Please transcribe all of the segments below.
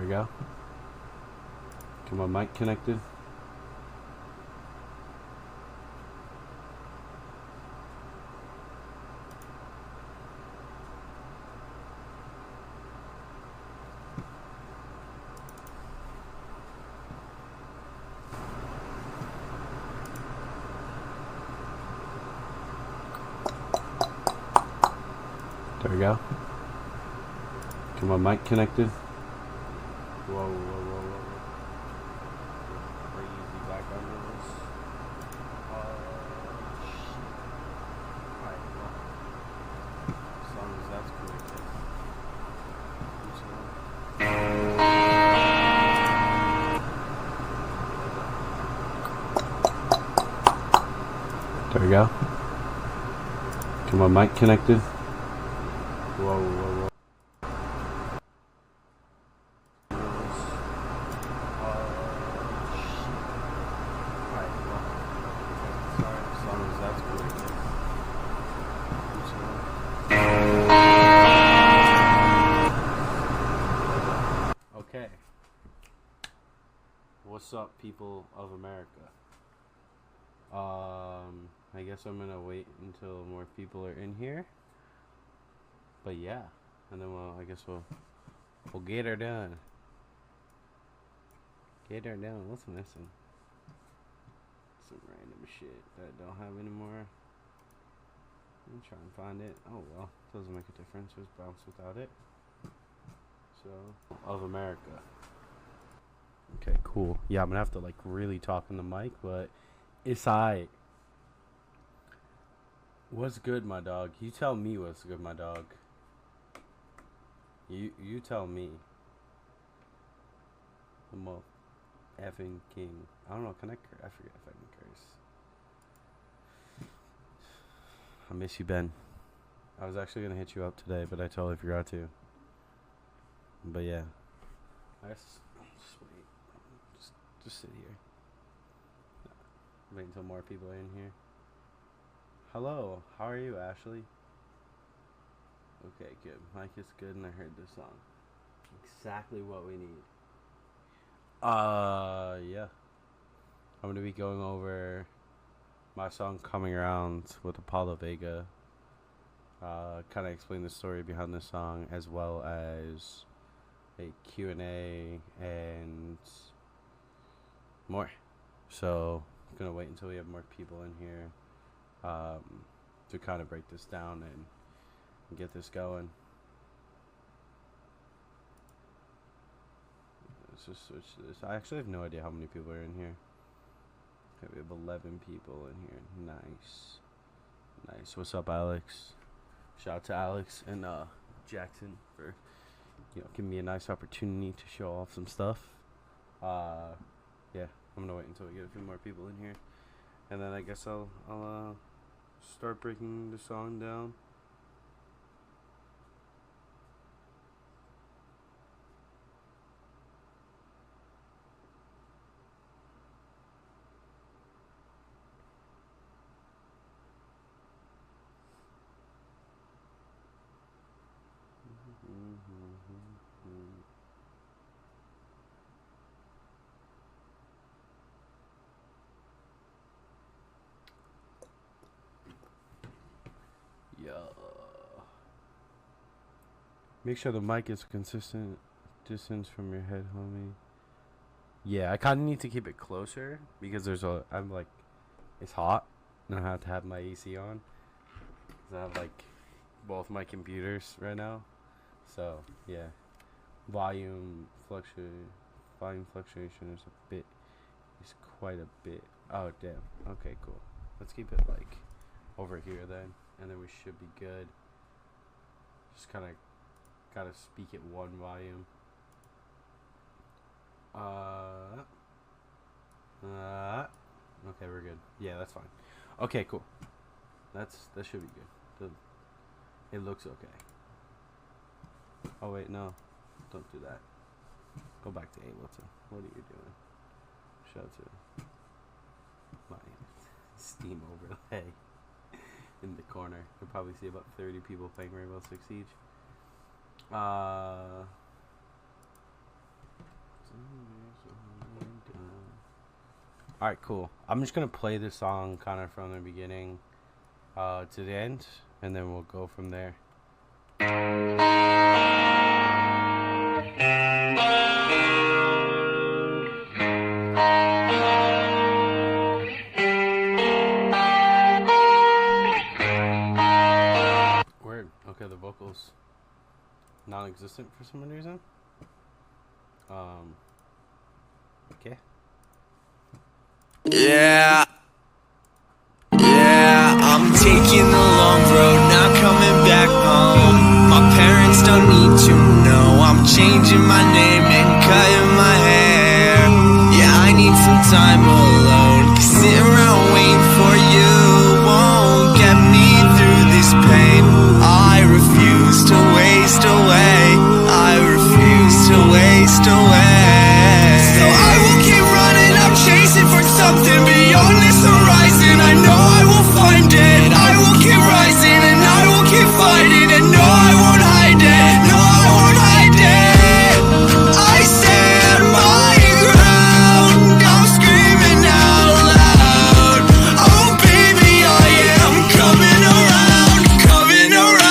we go. Get my mic connected. There we go. Get my mic connected. Whoa, whoa, whoa, whoa, whoa. Crazy background noise. Shit. Alright, well. As long as that's connected. There we go. Get my mic connected. Whoa, whoa, whoa. Okay. What's up, people of America? I guess I'm gonna wait until more people are in here. But yeah, and then I guess we'll get her done. Get her done. What's missing? Some random shit that I don't have anymore. Let me try and find it. Oh well, doesn't make a difference. Just bounce without it. So, of America. Okay, cool. Yeah, I'm gonna have to like really talk in the mic, but it's alright. What's good, my dog? You tell me what's good, my dog. You tell me. I'm a effing king. I don't know, can I curse? I forget if I can curse. I miss you, Ben. I was actually gonna hit you up today, but I totally forgot to. But yeah. Just wait. Just sit here. Wait until more people are in here. Hello, how are you, Ashley? Okay, good. Mike is good, and I heard this song. Exactly what we need. Yeah. I'm gonna be going over my song "Coming Around" with Blvk. Kind of explain the story behind the song, as well as a Q&A and more. So, I'm gonna wait until we have more people in here to kind of break this down and get this going. Let's just switch this. I actually have no idea how many people are in here. Okay, we have 11 people in here. Nice. Nice. What's up, Alex? Shout out to Alex and Jackson for giving me a nice opportunity to show off some stuff. Yeah, I'm gonna wait until we get a few more people in here, and then I guess I'll start breaking the song down. Yeah. Make sure the mic is consistent distance from your head, homie. Yeah, I kind of need to keep it closer because it's hot and I have to have my AC on. 'Cause I have like both my computers right now. So, yeah. Volume fluctuation is quite a bit. Oh, damn. Okay, cool. Let's keep it like over here then, and then we should be good. Just kind of gotta speak at one volume. Okay, we're good. Yeah, that's fine. Okay, cool. That should be good. It looks okay. Oh wait, no, don't do that. Go back to Ableton. What are you doing? Shout out to my Steam overlay in the corner. You'll probably see about 30 people playing Rainbow Six Siege. Alright, cool. I'm just gonna play this song kind of from the beginning to the end, and then we'll go from there. Word. Okay, the vocals non-existent for some reason. Okay. Yeah, I'm taking the long road, not coming back home. My parents don't need to know I'm changing my name and cutting my hair. Yeah, I need some time alone, 'cause sitting around waiting for you won't get me through this pain. I refuse to waste away, I refuse to waste away. So I will keep running, I'm chasing for something beyond this horizon. I know I will find it, I will keep rising and I will keep fighting. And no, I won't hide it, no, I won't hide it. I stand my ground, I'm screaming out loud. Oh baby, I am coming around, coming around.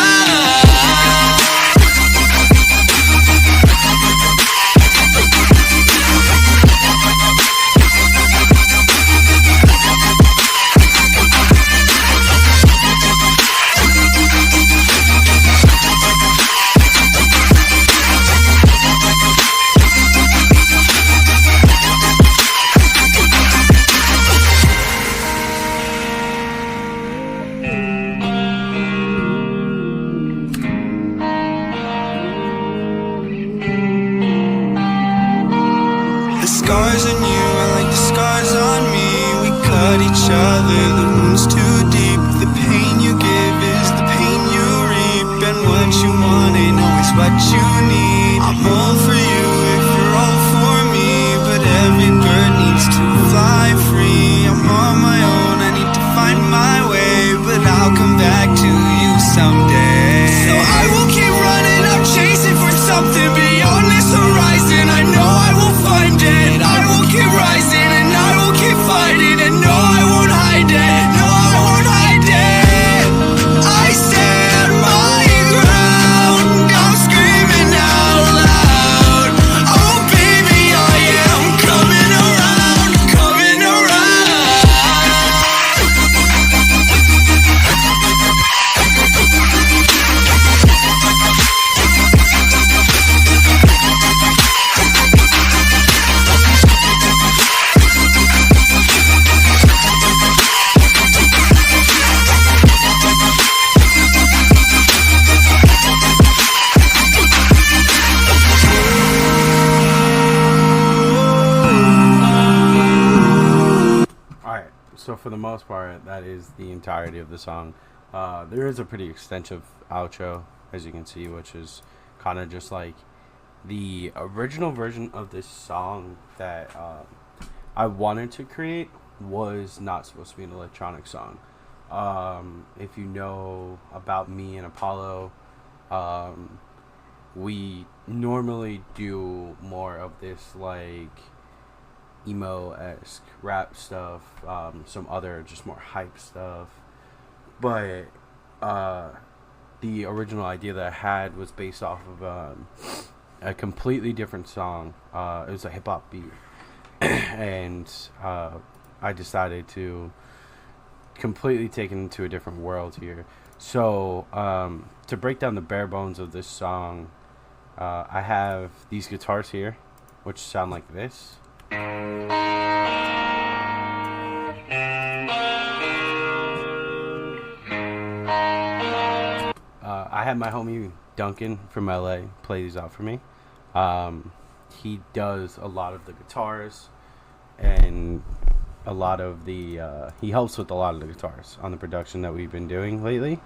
The scars on you are like the scars on me. We cut each other, the wound's too deep. The pain you give is the pain you reap. And what you want ain't always what you need. I'm all for you if you're all for me, but every bird needs to fly free. I'm on my own, I need to find my way, but I'll come back to you someday. So I will keep running, I'm chasing for something beyond this horizon. I know I will find it, I will keep rising and I will keep fighting. And no, I won't hide it, no, I won't hide it. I stand my ground, I'm screaming out loud. Oh baby, I am coming around, coming around. Alright, so for the most part, that is the entirety of the song. There is a pretty extensive outro, as you can see, which is kind of just like the original version of this song that I wanted to create was not supposed to be an electronic song. If you know about me and Apollo, we normally do more of this like emo-esque rap stuff, some other just more hype stuff, but the original idea that I had was based off of a completely different song. It was a hip-hop beat and I decided to completely take it into a different world here. So to break down the bare bones of this song, I have these guitars here which sound like this. I had my homie Duncan from LA play these out for me. He does a lot of the guitars and a lot of the he helps with a lot of the guitars on the production that we've been doing lately.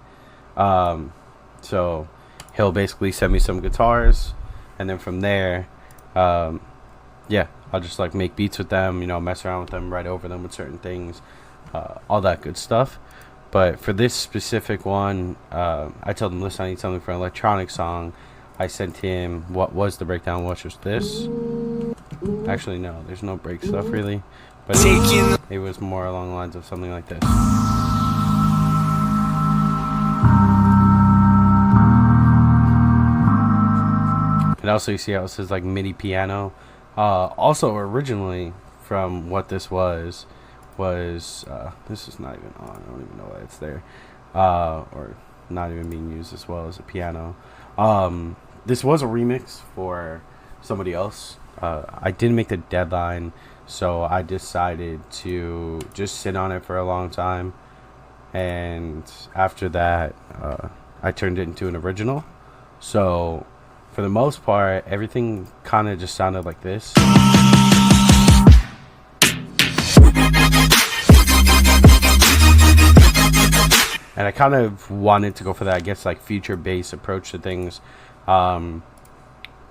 So he'll basically send me some guitars, and then from there yeah, I'll just like make beats with them, you know, mess around with them, write over them with certain things, all that good stuff. But for this specific one, I told him, listen, I need something for an electronic song. I sent him what was the breakdown, which was this. Actually, no, there's no break stuff really, but it was more along the lines of something like this. And also you see how it says like MIDI piano. Also originally from what this was this is not even on. I don't even know why it's there, or not even being used as well as a piano. This was a remix for somebody else. I didn't make the deadline, so I decided to just sit on it for a long time, and after that I turned it into an original. So for the most part, everything kind of just sounded like this. And I kind of wanted to go for that, I guess, like feature based approach to things,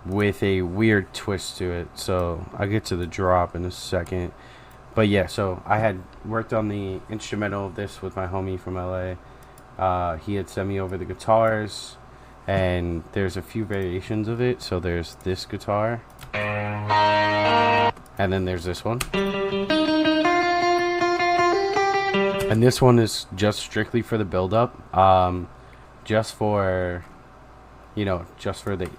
with a weird twist to it. So I'll get to the drop in a second. But yeah, so I had worked on the instrumental of this with my homie from LA. He had sent me over the guitars, and there's a few variations of it. So there's this guitar, and then there's this one. And this one is just strictly for the build up, just for, you know, just for the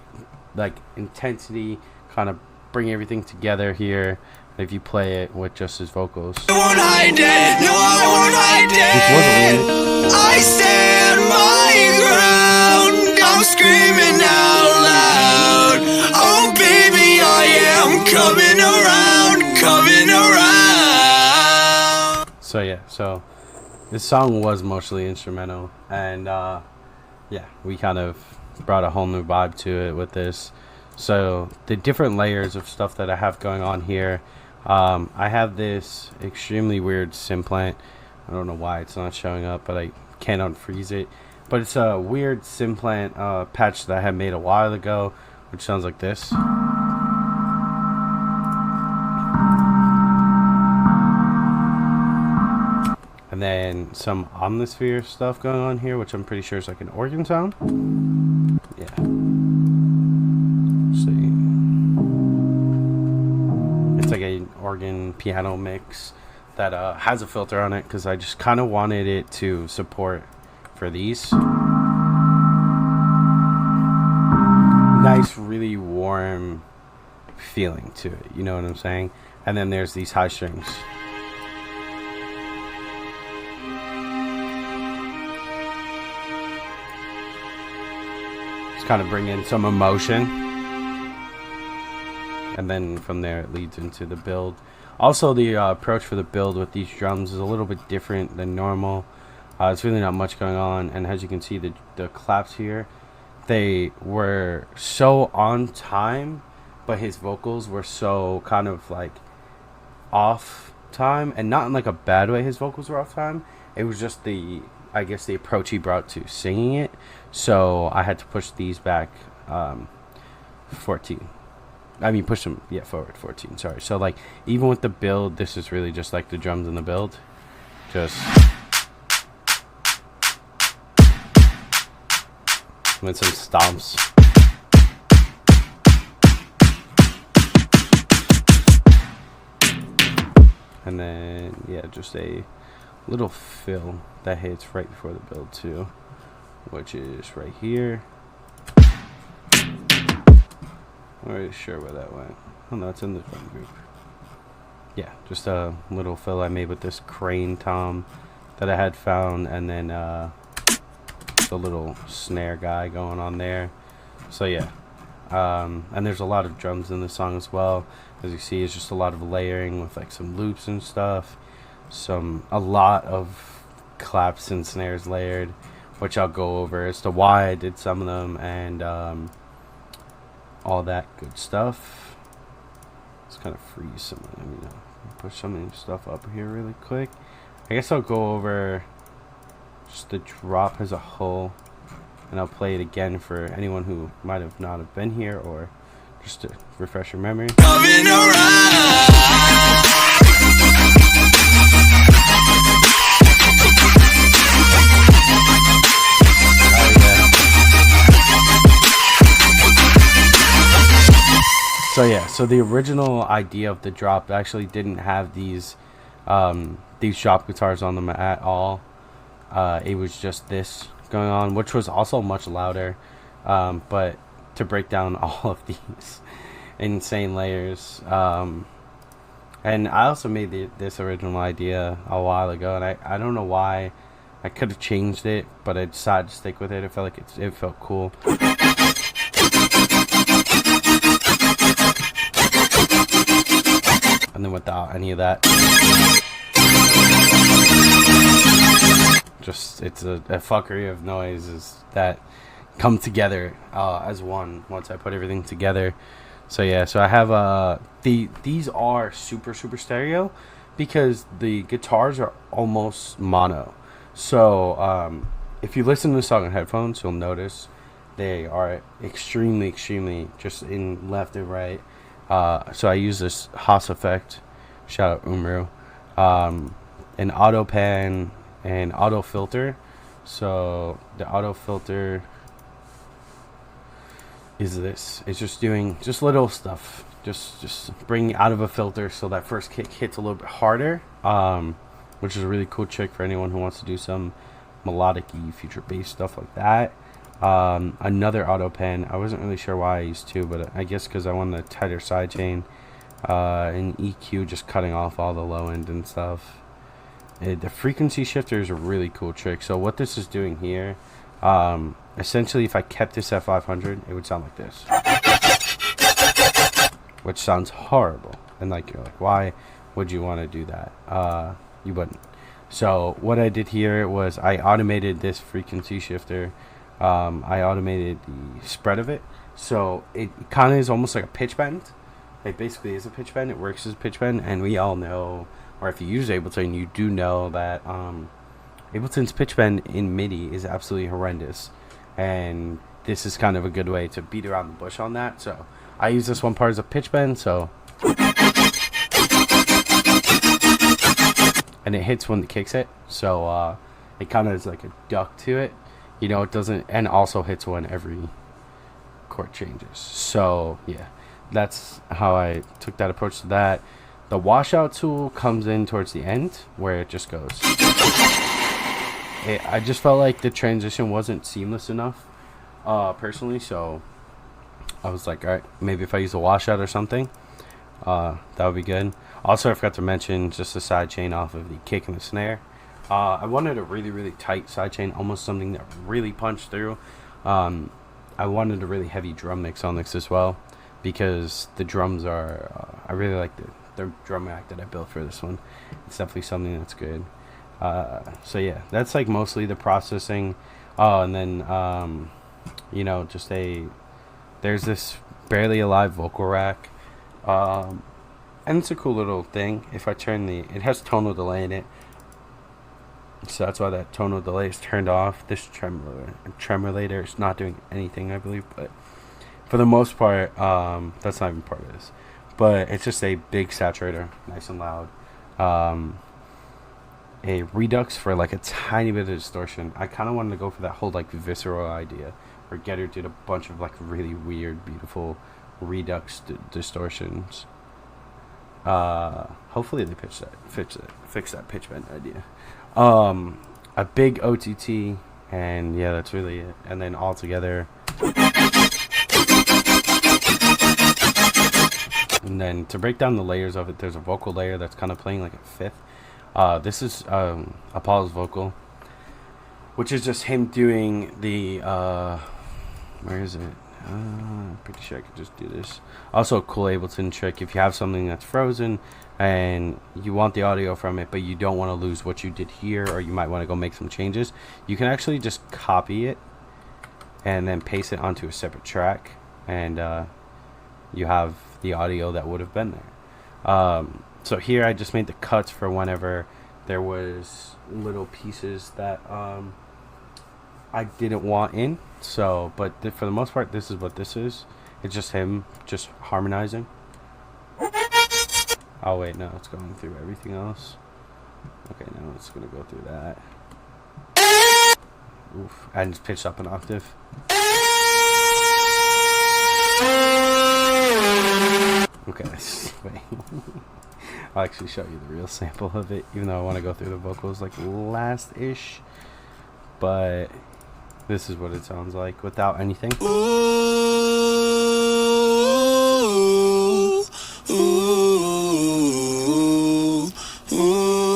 like intensity, kind of bring everything together here. If you play it with just his vocals. I won't hide it. No, I won't hide it. I stand my ground. I'm screaming out loud. Oh baby, I am coming around, coming around. So yeah, so this song was mostly instrumental, and yeah, we kind of brought a whole new vibe to it with this. So the different layers of stuff that I have going on here, I have this extremely weird symplant. I don't know why it's not showing up, but I can't unfreeze it. But it's a weird symplant patch that I had made a while ago, which sounds like this. And then some omnisphere stuff going on here, which I'm pretty sure is like an organ sound. Yeah. Let's see. It's like an organ piano mix that has a filter on it, because I just kind of wanted it to support for these. Nice, really warm feeling to it, you know what I'm saying? And then there's these high strings. Kind of bring in some emotion, and then from there it leads into the build. Also, the approach for the build with these drums is a little bit different than normal. It's really not much going on, and as you can see, the claps here, they were so on time, but his vocals were so kind of like off time, and not in like a bad way. His vocals were off time. It was just the, I guess, the approach he brought to singing it. So I had to push these back 14. I mean, push them, yeah, forward 14, sorry. So like, even with the build, this is really just like the drums in the build. Just with some stomps. And then, yeah, just a little fill that hits right before the build too, which is right here. I'm not really sure where that went. Oh no, it's in the drum group. Yeah, just a little fill I made with this crane tom that I had found, and then the little snare guy going on there. So yeah, and there's a lot of drums in the song as well. As you see, it's just a lot of layering with like some loops and stuff, a lot of claps and snares layered, which I'll go over as to why I did some of them, and all that good stuff. Let's kind of freeze some of them, you know, push some of this stuff up here really quick. I guess I'll go over just the drop as a whole, and I'll play it again for anyone who might have not have been here, or just to refresh your memory. Coming around. So yeah, so the original idea of the drop actually didn't have these drop guitars on them at all. It was just this going on, which was also much louder. But to break down all of these insane layers, and I also made this original idea a while ago, and I don't know why. I could have changed it, but I decided to stick with it. I felt like it felt cool. And then without any of that, just it's a fuckery of noises that come together as one once I put everything together. So yeah, so I have these are super stereo because the guitars are almost mono. So if you listen to the song on headphones, you'll notice they are extremely just in left and right. So I use this Haas effect, shout out Umru, an auto pan and auto filter. So the auto filter is this. It's just doing just little stuff, just bringing out of a filter so that first kick hits a little bit harder, which is a really cool trick for anyone who wants to do some melodic-y future bass stuff like that. Another auto pen. I wasn't really sure why I used two, but I guess because I wanted a tighter sidechain. And EQ, just cutting off all the low end and stuff. The frequency shifter is a really cool trick. So what this is doing here, essentially if I kept this at 500, it would sound like this, which sounds horrible. And like, you're like, why would you want to do that? You wouldn't. So what I did here was I automated this frequency shifter. I automated the spread of it, so it kind of is almost like a pitch bend. It basically is a pitch bend. It works as a pitch bend, and we all know, or if you use Ableton, you do know that Ableton's pitch bend in MIDI is absolutely horrendous, and this is kind of a good way to beat around the bush on that. So I use this one part as a pitch bend, so, and it hits when the kicks hit, so it kind of is like a duck to it. You know, it doesn't, and also hits when every chord changes. So yeah, that's how I took that approach to that. The washout tool comes in towards the end where it just goes. I just felt like the transition wasn't seamless enough, personally. So I was like, all right, maybe if I use a washout or something, that would be good. Also, I forgot to mention just the side chain off of the kick and the snare. I wanted a really tight sidechain, almost something that really punched through. I wanted a really heavy drum mix on this as well, because the drums are, I really like the drum rack that I built for this one. It's definitely something that's good. So yeah, that's like mostly the processing. Oh, and then, you know, just there's this barely alive vocal rack. And it's a cool little thing. If I turn it has tonal delay in it. So that's why that tonal delay is turned off. This tremulator is not doing anything, I believe, but for the most part, that's not even part of this. But it's just a big saturator, nice and loud. A redux for like a tiny bit of distortion. I kind of wanted to go for that whole like visceral idea, where Getter did a bunch of like really weird, beautiful redux distortions. Hopefully they fix that pitch bend idea. A big OTT, and yeah, that's really it. And then all together, and then to break down the layers of it, there's a vocal layer that's kind of playing like a fifth. This is Apollo's vocal, which is just him doing the where is it? I'm pretty sure I could just do this. Also a cool Ableton trick, if you have something that's frozen and you want the audio from it, but you don't want to lose what you did here, or you might want to go make some changes, you can actually just copy it and then paste it onto a separate track, and you have the audio that would have been there. So here I just made the cuts for whenever there was little pieces that I didn't want in. So, but for the most part, this is what this is. It's just him just harmonizing. Oh wait, no, it's going through everything else. Okay, now it's gonna go through that. Oof, I just pitched up an octave. Okay, wait. I'll actually show you the real sample of it, even though I want to go through the vocals like last-ish. But this is what it sounds like without anything. Ooh, ooh, ooh.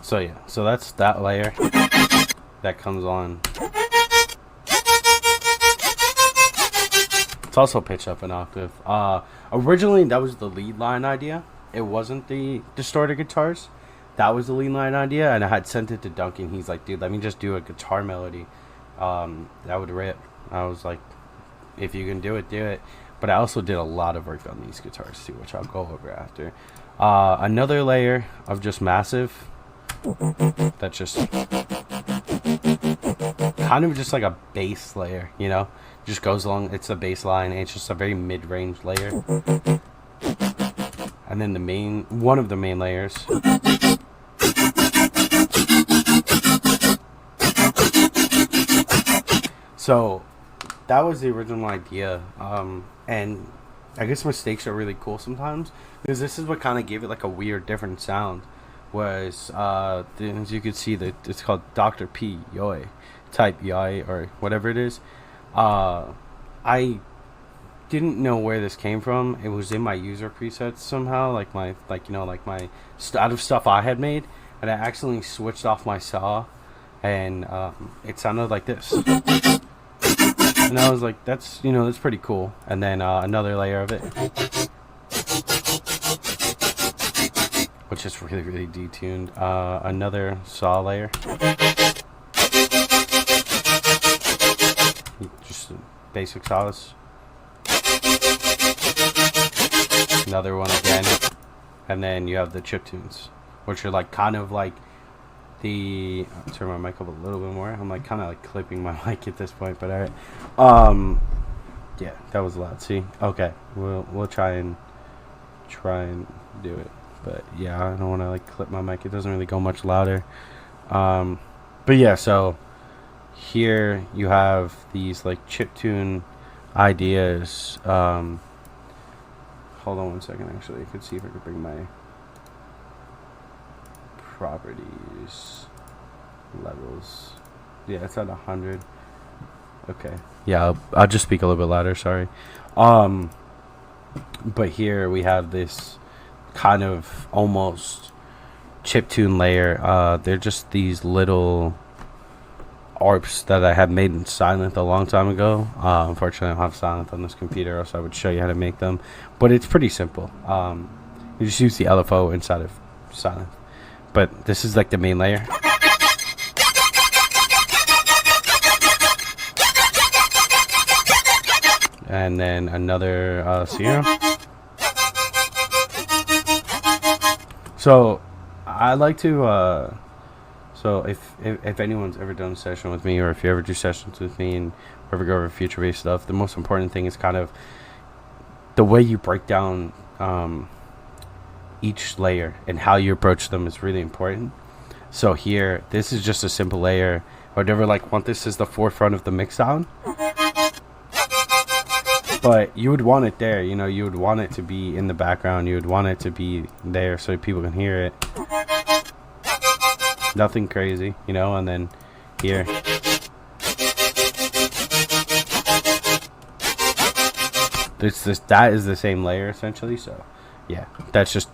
So yeah, so that's that layer that comes on. It's also pitched up an octave. Originally that was the lead line idea. It wasn't the distorted guitars. That was the lead line idea, and I had sent it to Duncan. He's like, dude, let me just do a guitar melody. That would rip. I was like, if you can do it, do it. But I also did a lot of work on these guitars too, which I'll go over after. Another layer of just massive. That's just kind of just like a bass layer, you know? Just goes along, it's a bass line, and it's just a very mid-range layer. And then one of the main layers. So that was the original idea, and I guess mistakes are really cool sometimes, because this is what kind of gave it like a weird different sound. Was as you can see, that it's called Dr. P Yoi, type Yoi or whatever it is. I didn't know where this came from. It was in my user presets somehow, like my out of stuff I had made, and I accidentally switched off my saw, and it sounded like this. And I was like, that's pretty cool. And then another layer of it, which is really, really detuned. Another saw layer. Just basic saws. Another one again. And then you have the chip tunes, which are like kind of like the... I'll turn my mic up a little bit more. I'm like kind of like clipping my mic at this point, but alright. Yeah, that was loud. See? Okay. We'll try and do it. But yeah, I don't want to like clip my mic. It doesn't really go much louder. But yeah, so here you have these like chiptune ideas. Hold on one second. Actually, I could see if I could bring my properties levels. Yeah, it's at 100. Okay. Yeah, I'll just speak a little bit louder. Sorry. But here we have this kind of almost chiptune layer. They're just these little ARPs that I had made in Silent a long time ago. Unfortunately, I don't have Silent on this computer, else I would show you how to make them. But it's pretty simple. You just use the LFO inside of Silent. But this is like the main layer. And then another serum. So I like to so if anyone's ever done a session with me, or if you ever do sessions with me and ever go over future based stuff, the most important thing is kind of the way you break down each layer and how you approach them is really important. So here, this is just a simple layer. I would never like want this as the forefront of the mix sound, but you would want it there, you know, you would want it to be in the background, you would want it to be there so people can hear it. Nothing crazy, you know. And then here, that is the same layer essentially. So yeah, that's just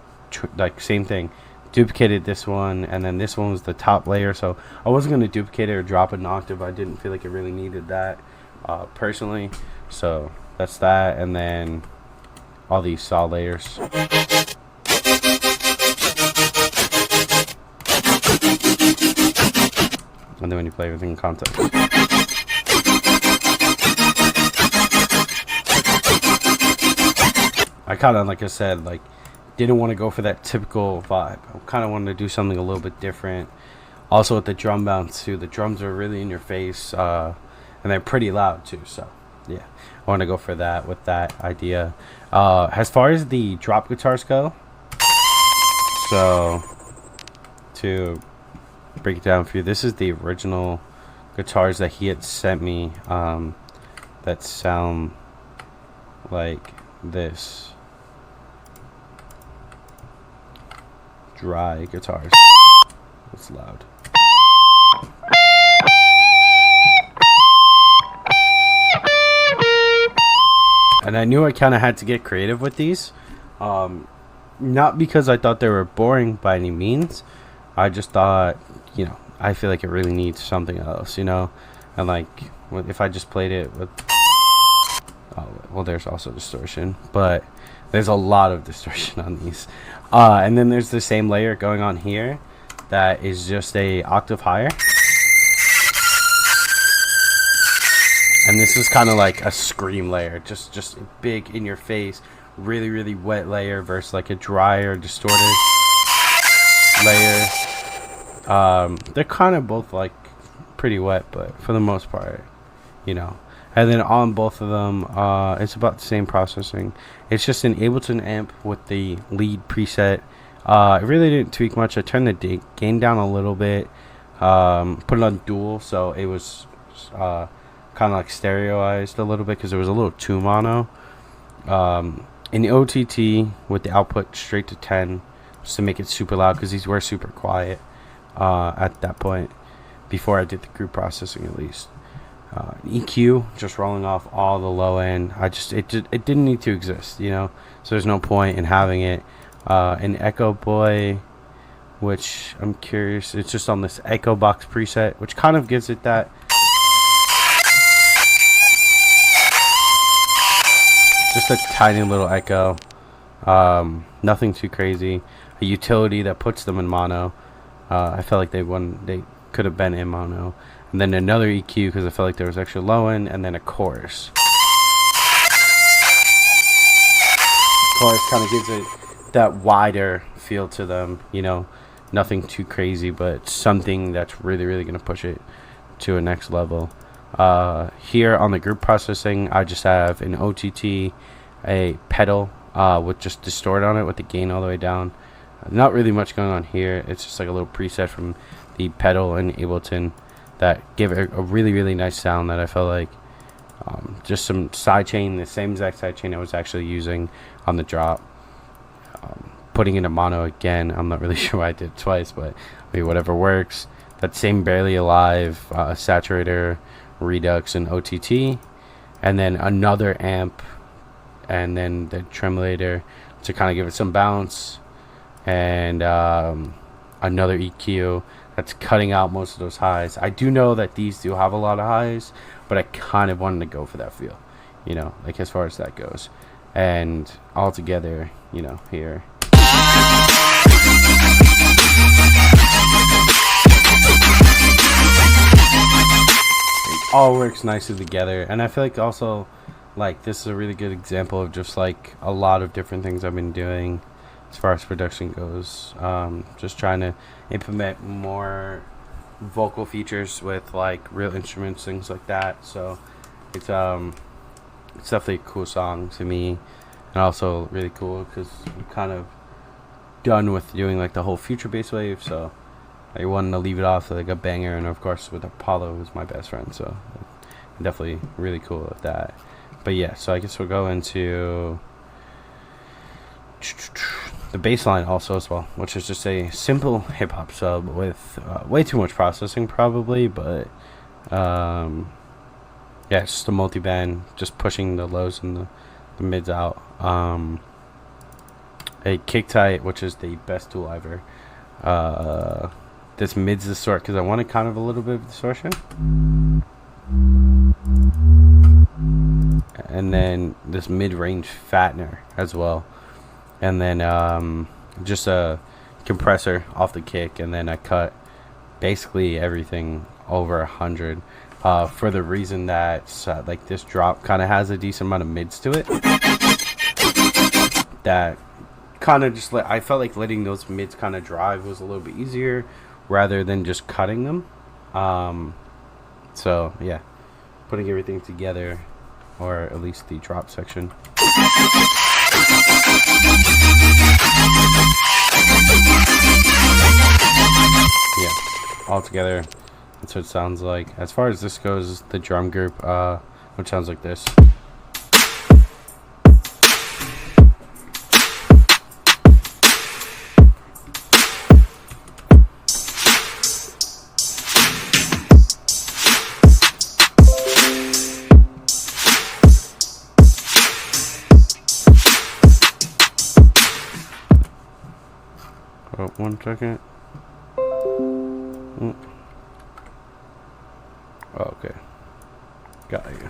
like same thing. Duplicated this one, and then this one was the top layer, so I wasn't going to duplicate it or drop an octave. I didn't feel like it really needed that personally. So that's that, and then all these saw layers. And then when you play everything in context. I kind of, like I said, like didn't want to go for that typical vibe. I kind of wanted to do something a little bit different. Also with the drum bounce too. The drums are really in your face, and they're pretty loud too. So yeah, I want to go for that with that idea. As far as the drop guitars go, so to break it down for you, this is the original guitars that he had sent me that sound like this. Dry guitars. It's loud. And I knew I kind of had to get creative with these. Not because I thought they were boring by any means. I just thought, I feel like it really needs something else, And like, if I just played it with... Oh, well, there's also distortion. But there's a lot of distortion on these. And then there's the same layer going on here that is just a octave higher. And this is kind of like a scream layer, just big in your face, really, really wet layer versus like a drier, distorted layer. They're kind of both like pretty wet, but for the most part, And then on both of them, it's about the same processing. It's just an Ableton amp with the lead preset. I really didn't tweak much. I turned the gain down a little bit, put it on dual, so it was kind of like stereoized a little bit because it was a little too mono. In the OTT with the output straight to 10 just to make it super loud because these were super quiet at that point before I did the group processing at least. EQ just rolling off all the low end. It didn't need to exist, so there's no point in having it. An Echo Boy, which I'm curious, it's just on this Echo Box preset, which kind of gives it that just a tiny little echo, nothing too crazy. A utility that puts them in mono. I felt like they could have been in mono. And then another EQ because I felt like there was extra low end, and then a chorus. Chorus kind of gives it that wider feel to them, nothing too crazy, but something that's really, really going to push it to a next level. Here on the group processing, I just have an OTT, a pedal with just distort on it with the gain all the way down. Not really much going on here. It's just like a little preset from the pedal and Ableton that give it a really, really nice sound that I felt like just some sidechain, the same exact sidechain I was actually using on the drop. Putting in a mono again, I'm not really sure why I did it twice, but whatever works. That same Barely Alive saturator, Redux, and OTT, and then another amp, and then the tremolator to kind of give it some bounce, and another EQ that's cutting out most of those highs. I do know that these do have a lot of highs, but I kind of wanted to go for that feel, like as far as that goes. And all together, here. It all works nicely together, and I feel like also like this is a really good example of just like a lot of different things I've been doing as far as production goes. Just trying to implement more vocal features with like real instruments, things like that. So it's definitely a cool song to me, and also really cool because I'm kind of done with doing like the whole future bass wave, so I wanted to leave it off with like a banger. And of course with Apollo, who's my best friend, so definitely really cool with that. But yeah, so I guess we'll go into the bass line also as well, which is just a simple hip-hop sub with way too much processing probably, but yeah, it's just a multi-band, just pushing the lows and the mids out. A kick tight, which is the best tool ever. This mid's distort because I wanted kind of a little bit of distortion. And then this mid-range fattener as well. And then just a compressor off the kick, and then I cut basically everything over 100 for the reason that like this drop kind of has a decent amount of mids to it. That kind of just I felt like letting those mids kind of drive was a little bit easier rather than just cutting them. So yeah, putting everything together, or at least the drop section. Yeah, all together, that's what it sounds like. As far as this goes, the drum group, which sounds like this. 1 second. Oh, okay. Got you.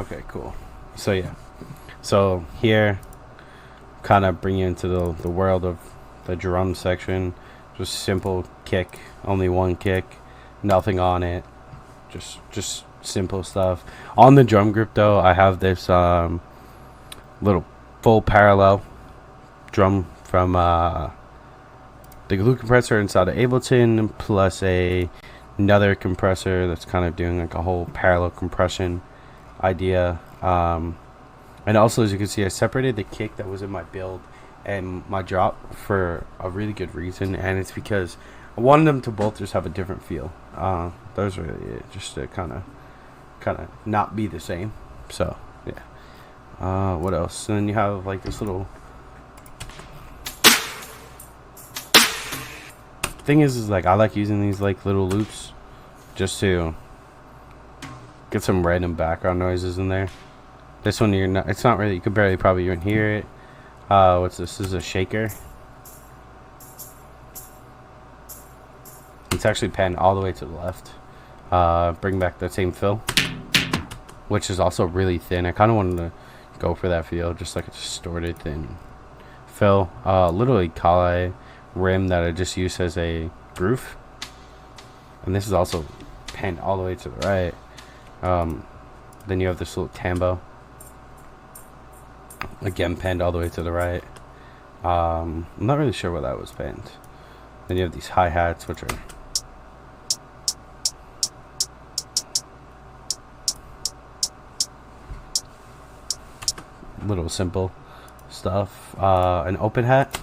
Okay, cool. So yeah. So here, kind of bring you into the world of the drum section. Just simple kick, only 1 kick, nothing on it. Just simple stuff. On the drum group though, I have this little full parallel drum from the glue compressor inside of Ableton, plus another compressor that's kind of doing like a whole parallel compression idea. And also, as you can see, I separated the kick that was in my build and my drop for a really good reason, and it's because I wanted them to both just have a different feel. That was really it, just to kind of not be the same. So yeah. What else? And then you have like this little thing is like I like using these like little loops just to get some random background noises in there. This one it's not really, you could barely probably even hear it. What's this? This is a shaker. It's actually panned all the way to the left. Bring back that same fill, which is also really thin. I kind of wanted to go for that feel, just like a distorted thin fill. Literally Kale rim that I just used as a groove, and this is also panned all the way to the right. Then you have this little tambo, again panned all the way to the right. I'm not really sure where that was panned. Then you have these hi-hats, which are little simple stuff. An open hat,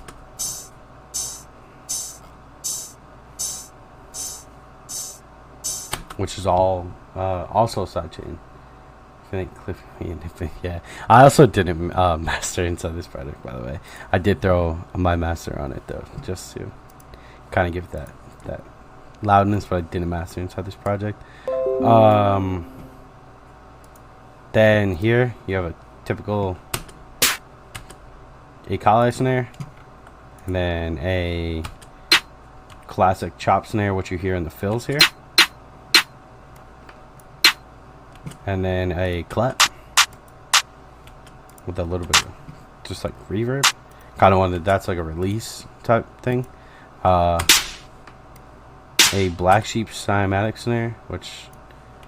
which is all also sidechain. Yeah, I also didn't master inside this project, by the way. I did throw my master on it though, just to kind of give that loudness, but I didn't master inside this project. Then here you have a typical Kale snare, and then a classic chop snare, which you hear in the fills here, and then a clap with a little bit of just like reverb. Kind of wanted, that's like a release type thing. A Black Sheep cymatic snare, which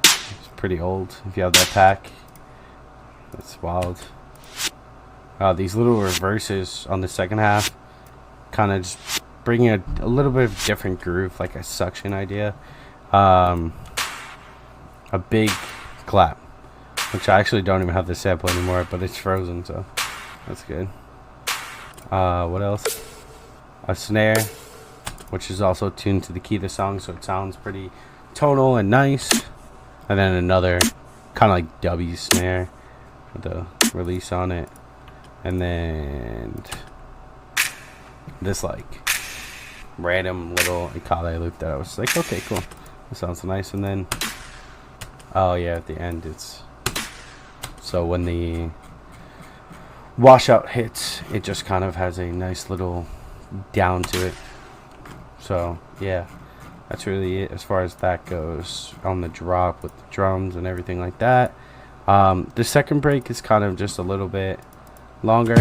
is pretty old. If you have that pack, that's wild. These little reverses on the second half, kind of just bringing a little bit of different groove, like a suction idea. A big clap, which I actually don't even have the sample anymore, but it's frozen, so that's good. What else? A snare, which is also tuned to the key of the song, so it sounds pretty tonal and nice. And then another kind of like W snare with a release on it. And then this like random little Kale loop that I was like, okay, cool, that sounds nice. And then oh yeah, at the end it's, so when the washout hits, it just kind of has a nice little down to it. So yeah, that's really it as far as that goes on the drop with the drums and everything like that. The second break is kind of just a little bit longer.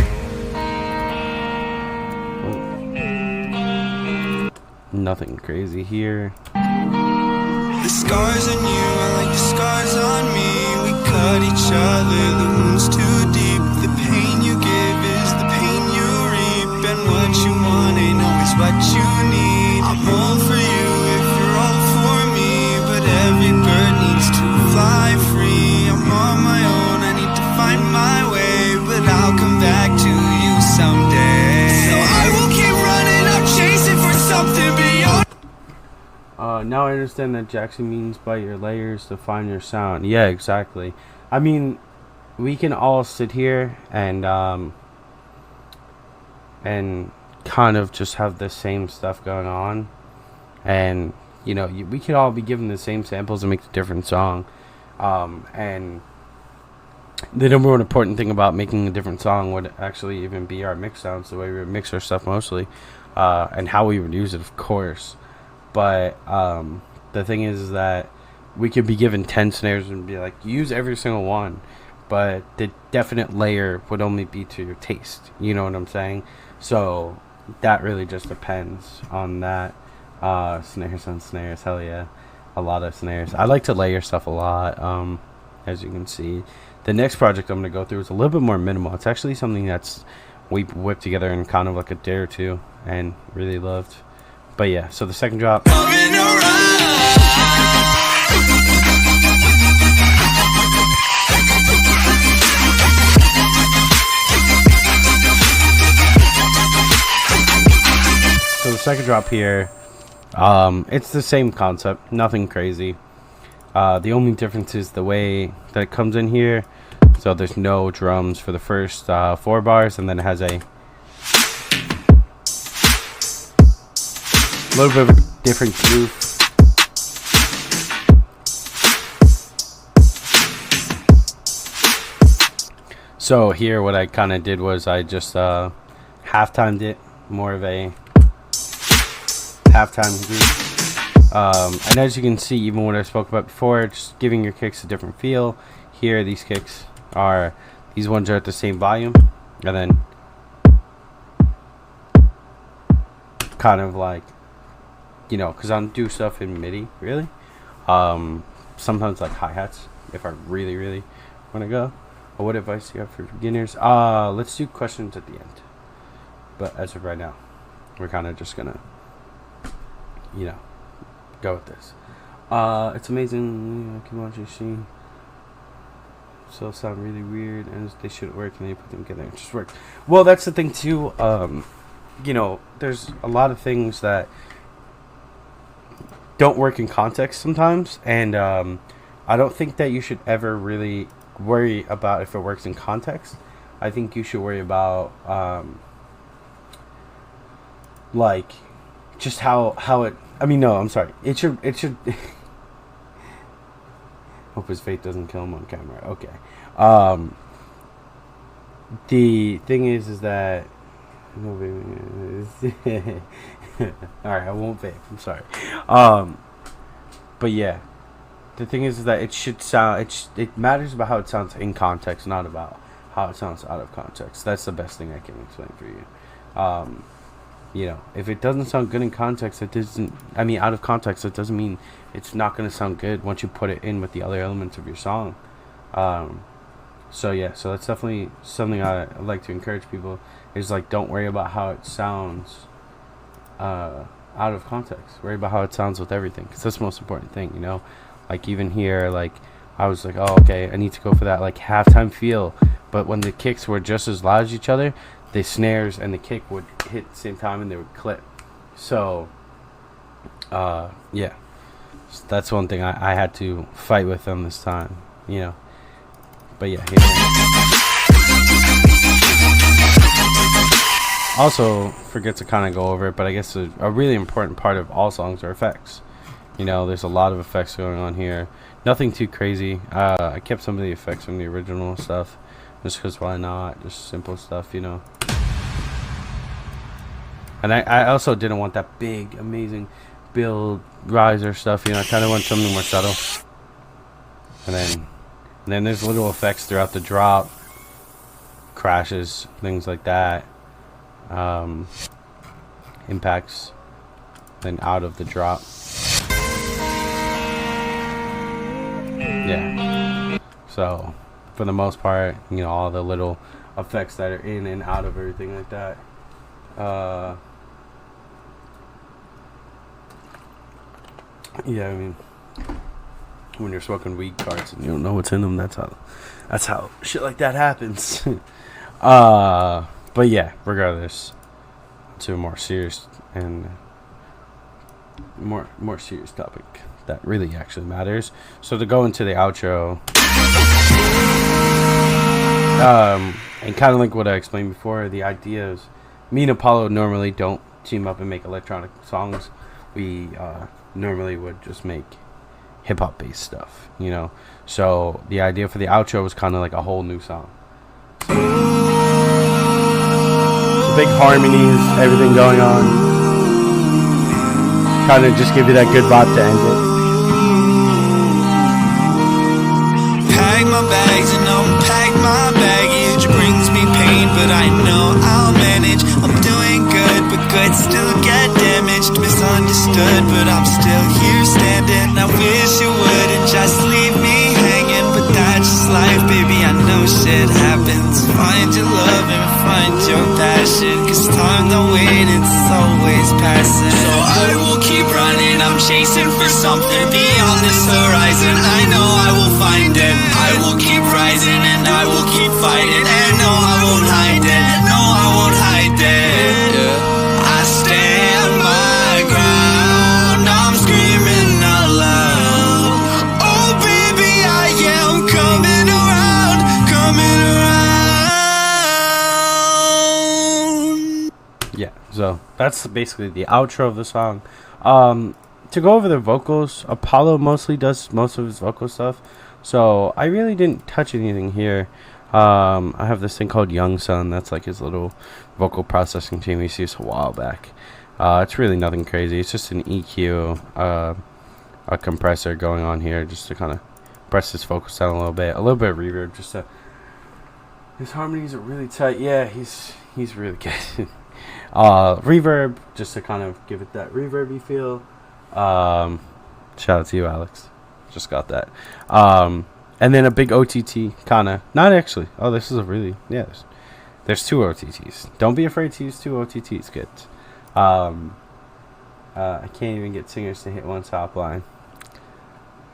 Nothing crazy here. The scars on you are like the scars on me. We cut each other, the wounds too deep. The pain you give is the pain you reap, and what you want ain't always what you need. I'm all for you if you're all for me, but every bird needs to fly free. I'm on my own, I need to find my way, but I'll come back to you someday. So I will keep running, I'm chasing for something beyond. Now I understand that Jackson means by your layers to find your sound. Yeah, exactly. I mean, we can all sit here and kind of just have the same stuff going on, and you know, we could all be given the same samples and make a different song, and the number one important thing about making a different song would actually even be our mix sounds, the way we would mix our stuff mostly, and how we would use it, of course. But the thing is that we could be given 10 snares and be like, use every single one, but the definite layer would only be to your taste. You know what I'm saying? So that really just depends on that. Snares on snares, hell yeah. A lot of snares. I like to layer stuff a lot, as you can see. The next project I'm going to go through is a little bit more minimal. It's actually something that's we whipped together in kind of like a day or two and really loved. But yeah, so the second drop. So the second drop here, it's the same concept, nothing crazy. The only difference is the way that it comes in here. So there's no drums for the first 4 bars, and then it has a little bit of a different groove. So here what I kind of did was I just half-timed it, more of a halftime groove. And as you can see, even what I spoke about before, just giving your kicks a different feel. Here, these kicks are, these ones are at the same volume, and then kind of like, you know, because I don't do stuff in MIDI, really. Sometimes like hi-hats, if I really, really want to go. Or what advice do you have for beginners? Let's do questions at the end. But as of right now, we're kind of just going to, you know, go with this. It's amazing. I can watch you see. So sound really weird, and they shouldn't work, and they put them together and just work. Well, that's the thing too. You know, there's a lot of things that don't work in context sometimes, and I don't think that you should ever really worry about if it works in context. I think you should worry about like just how it. I mean, no, I'm sorry. It should. Hope his fate doesn't kill him on camera. Okay. The thing is that. Alright, I won't vape. I'm sorry. But yeah, the thing is that it should sound. It matters about how it sounds in context, not about how it sounds out of context. That's the best thing I can explain for you. You know, if it doesn't sound good in context, it doesn't. I mean, out of context, it doesn't mean it's not going to sound good once you put it in with the other elements of your song. So yeah, so that's definitely something I like to encourage people. Is like, don't worry about how it sounds out of context. Worry about how it sounds with everything, because that's the most important thing. You know, like even here, like I was like, oh okay, I need to go for that like halftime feel. But when the kicks were just as loud as each other, the snares and the kick would hit at the same time and they would clip. So yeah, so that's one thing I had to fight with them this time, you know. But yeah, also forget to kind of go over it, but I guess a really important part of all songs are effects. You know, there's a lot of effects going on here. Nothing too crazy. I kept some of the effects from the original stuff, just because why not? Just simple stuff, you know. And I also didn't want that big, amazing build riser stuff, you know. I kind of want something more subtle. And then there's little effects throughout the drop, crashes, things like that, impacts, then out of the drop. Yeah. So for the most part, you know, all the little effects that are in and out of everything like that. Yeah, I mean, when you're smoking weed cards and you don't know what's in them, that's how shit like that happens. But yeah, regardless, to a more serious and more serious topic that really actually matters. So to go into the outro, and kind of like what I explained before, the idea is me and Apollo normally don't team up and make electronic songs. We normally would just make hip hop based stuff, you know. So the idea for the outro was kind of like a whole new song. So, big harmonies, everything going on. Kind of just give you that good vibe to end it. Pack my bags and unpack my baggage. Brings me pain, but I know I'll manage. I'm doing good, but good still get damaged. Misunderstood, but I'm still here standing. I wish you wouldn't just leave me hanging, but that's just life, baby. I know shit happens. Find your love and find your passion, 'cause time don't wait, it's always passing. So I will keep running, I'm chasing for something beyond this horizon. I know I will find it. I will keep rising and I will keep fighting. And no, I won't hide it. No, I won't hide it. I stand my ground. I'm screaming out loud. Oh baby, I am coming around, coming around. Yeah, so that's basically the outro of the song. To go over the vocals, Apollo mostly does most of his vocal stuff, so I really didn't touch anything here. I have this thing called Young Sun, that's like his little vocal processing team. We see this a while back. It's really nothing crazy. It's just an EQ, a compressor going on here just to kind of press his vocals down a little bit of reverb, just to. His harmonies are really tight. Yeah, he's really good. Reverb just to kind of give it that reverby feel. Shout out to you, Alex. Just got that. And then a big OTT, kind of. Not actually. Oh, this is a really, yeah. There's 2 OTTs. Don't be afraid to use 2 OTTs, kids. I can't even get singers to hit one top line.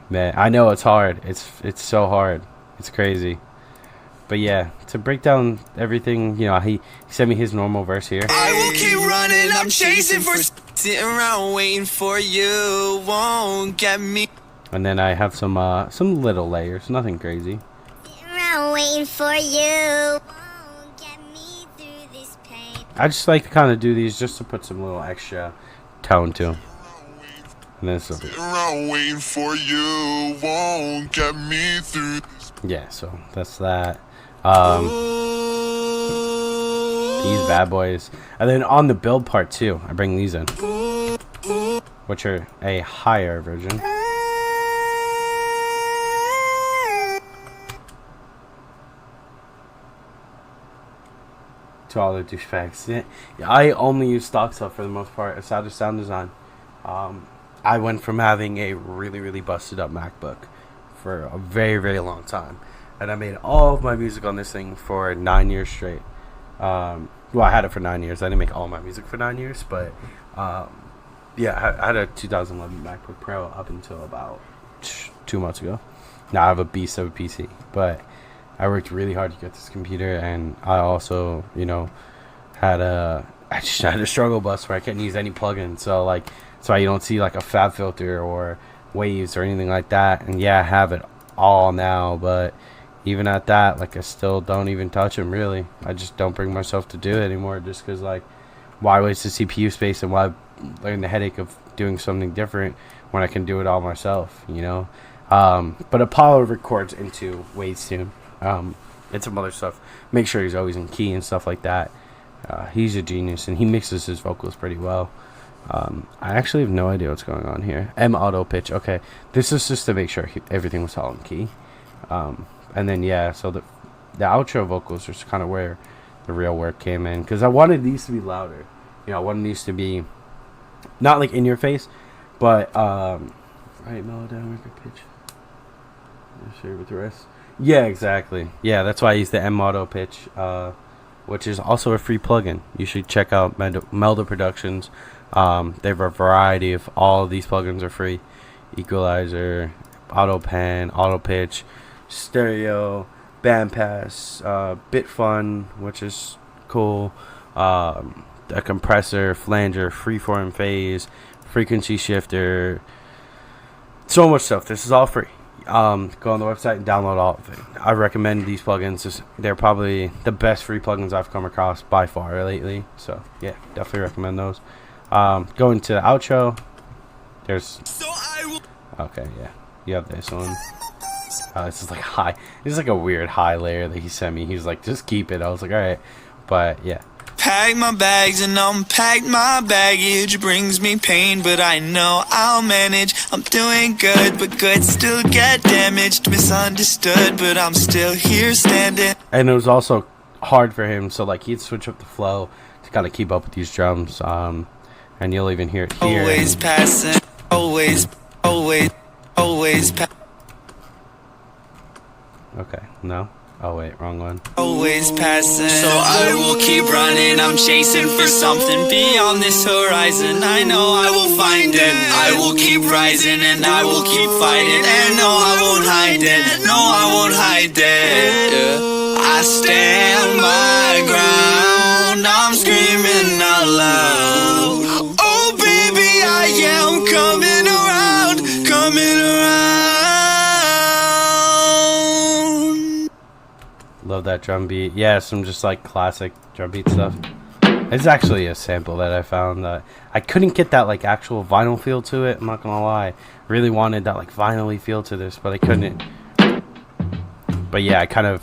Man, I know it's hard. It's so hard. It's crazy. But yeah, to break down everything, you know, he sent me his normal verse here. I will keep running, I'm chasing for sitting around waiting for you. Won't get me. And then I have some little layers, nothing crazy. Sitting around waiting for you. Won't get me through this pain. I just like to kind of do these just to put some little extra tone to them. And then Sitting around waiting for you, won't get me through. Yeah, so that's that. These bad boys. And then on the build part too, I bring these in, which are a higher version. To all the douchebags. Yeah, I only use stock stuff for the most part, aside of sound design. I went from having a really busted up MacBook for a very long time, and I made all of my music on this thing for 9 years straight. Well, I had it for 9 years. I didn't make all my music for 9 years, but yeah, I had a 2011 MacBook Pro up until about 2 months ago. Now I have a beast of a PC, but I worked really hard to get this computer, and I also, you know, I just had a struggle bus where I couldn't use any plugins. So like, that's why you don't see like a Fab Filter or Waves or anything like that. And yeah, I have it all now, but even at that, like, I still don't even touch them really. I just don't bring myself to do it anymore, just because, like, why waste the CPU space and why learn the headache of doing something different when I can do it all myself, you know? But Apollo records into Wade's tune. And some other stuff. Make sure he's always in key and stuff like that. He's a genius, and he mixes his vocals pretty well. I actually have no idea what's going on here. M auto pitch. Okay, this is just to make sure everything was all in key. And then yeah, so the outro vocals are kind of where the real work came in, because I wanted these to be louder. You know, I wanted these to be not like in your face, but right mellow record pitch. Share with the rest. Yeah, exactly. Yeah, that's why I use the M auto pitch, which is also a free plugin. You should check out Melda Productions. They have a variety of all of these plugins are free. Equalizer, Auto Pan, Auto Pitch, Stereo, Bandpass, BitFun, which is cool, a compressor, flanger, freeform phase, frequency shifter, so much stuff. This is all free. Go on the website and download all of it. I recommend these plugins. They're probably the best free plugins I've come across by far lately. So yeah, definitely recommend those. Going to the outro. There's okay, yeah. You have this one. This is like high. This is like a weird high layer that he sent me. He was like, just keep it. I was like, all right. But yeah. Pack my bags and unpack my baggage. Brings me pain, but I know I'll manage. I'm doing good, but good still get damaged. Misunderstood, but I'm still here standing. And it was also hard for him, so like he'd switch up the flow to kind of keep up with these drums. And you'll even hear it here. Always passing, always passing. Okay, no. Oh wait, wrong one. Always passing. So I will keep running. I'm chasing for something beyond this horizon. I know I will find it. I will keep rising and I will keep fighting. And no, I won't hide it. No, I won't hide it. I stand my ground. I'm screaming out loud. Oh baby, I am coming around, coming around. Love that drum beat. Yeah, some just like classic drum beat stuff. It's actually a sample that I found that I couldn't get that like actual vinyl feel to it. I'm not gonna lie. Really wanted that like vinyl-y feel to this, but I couldn't. But yeah, I kind of.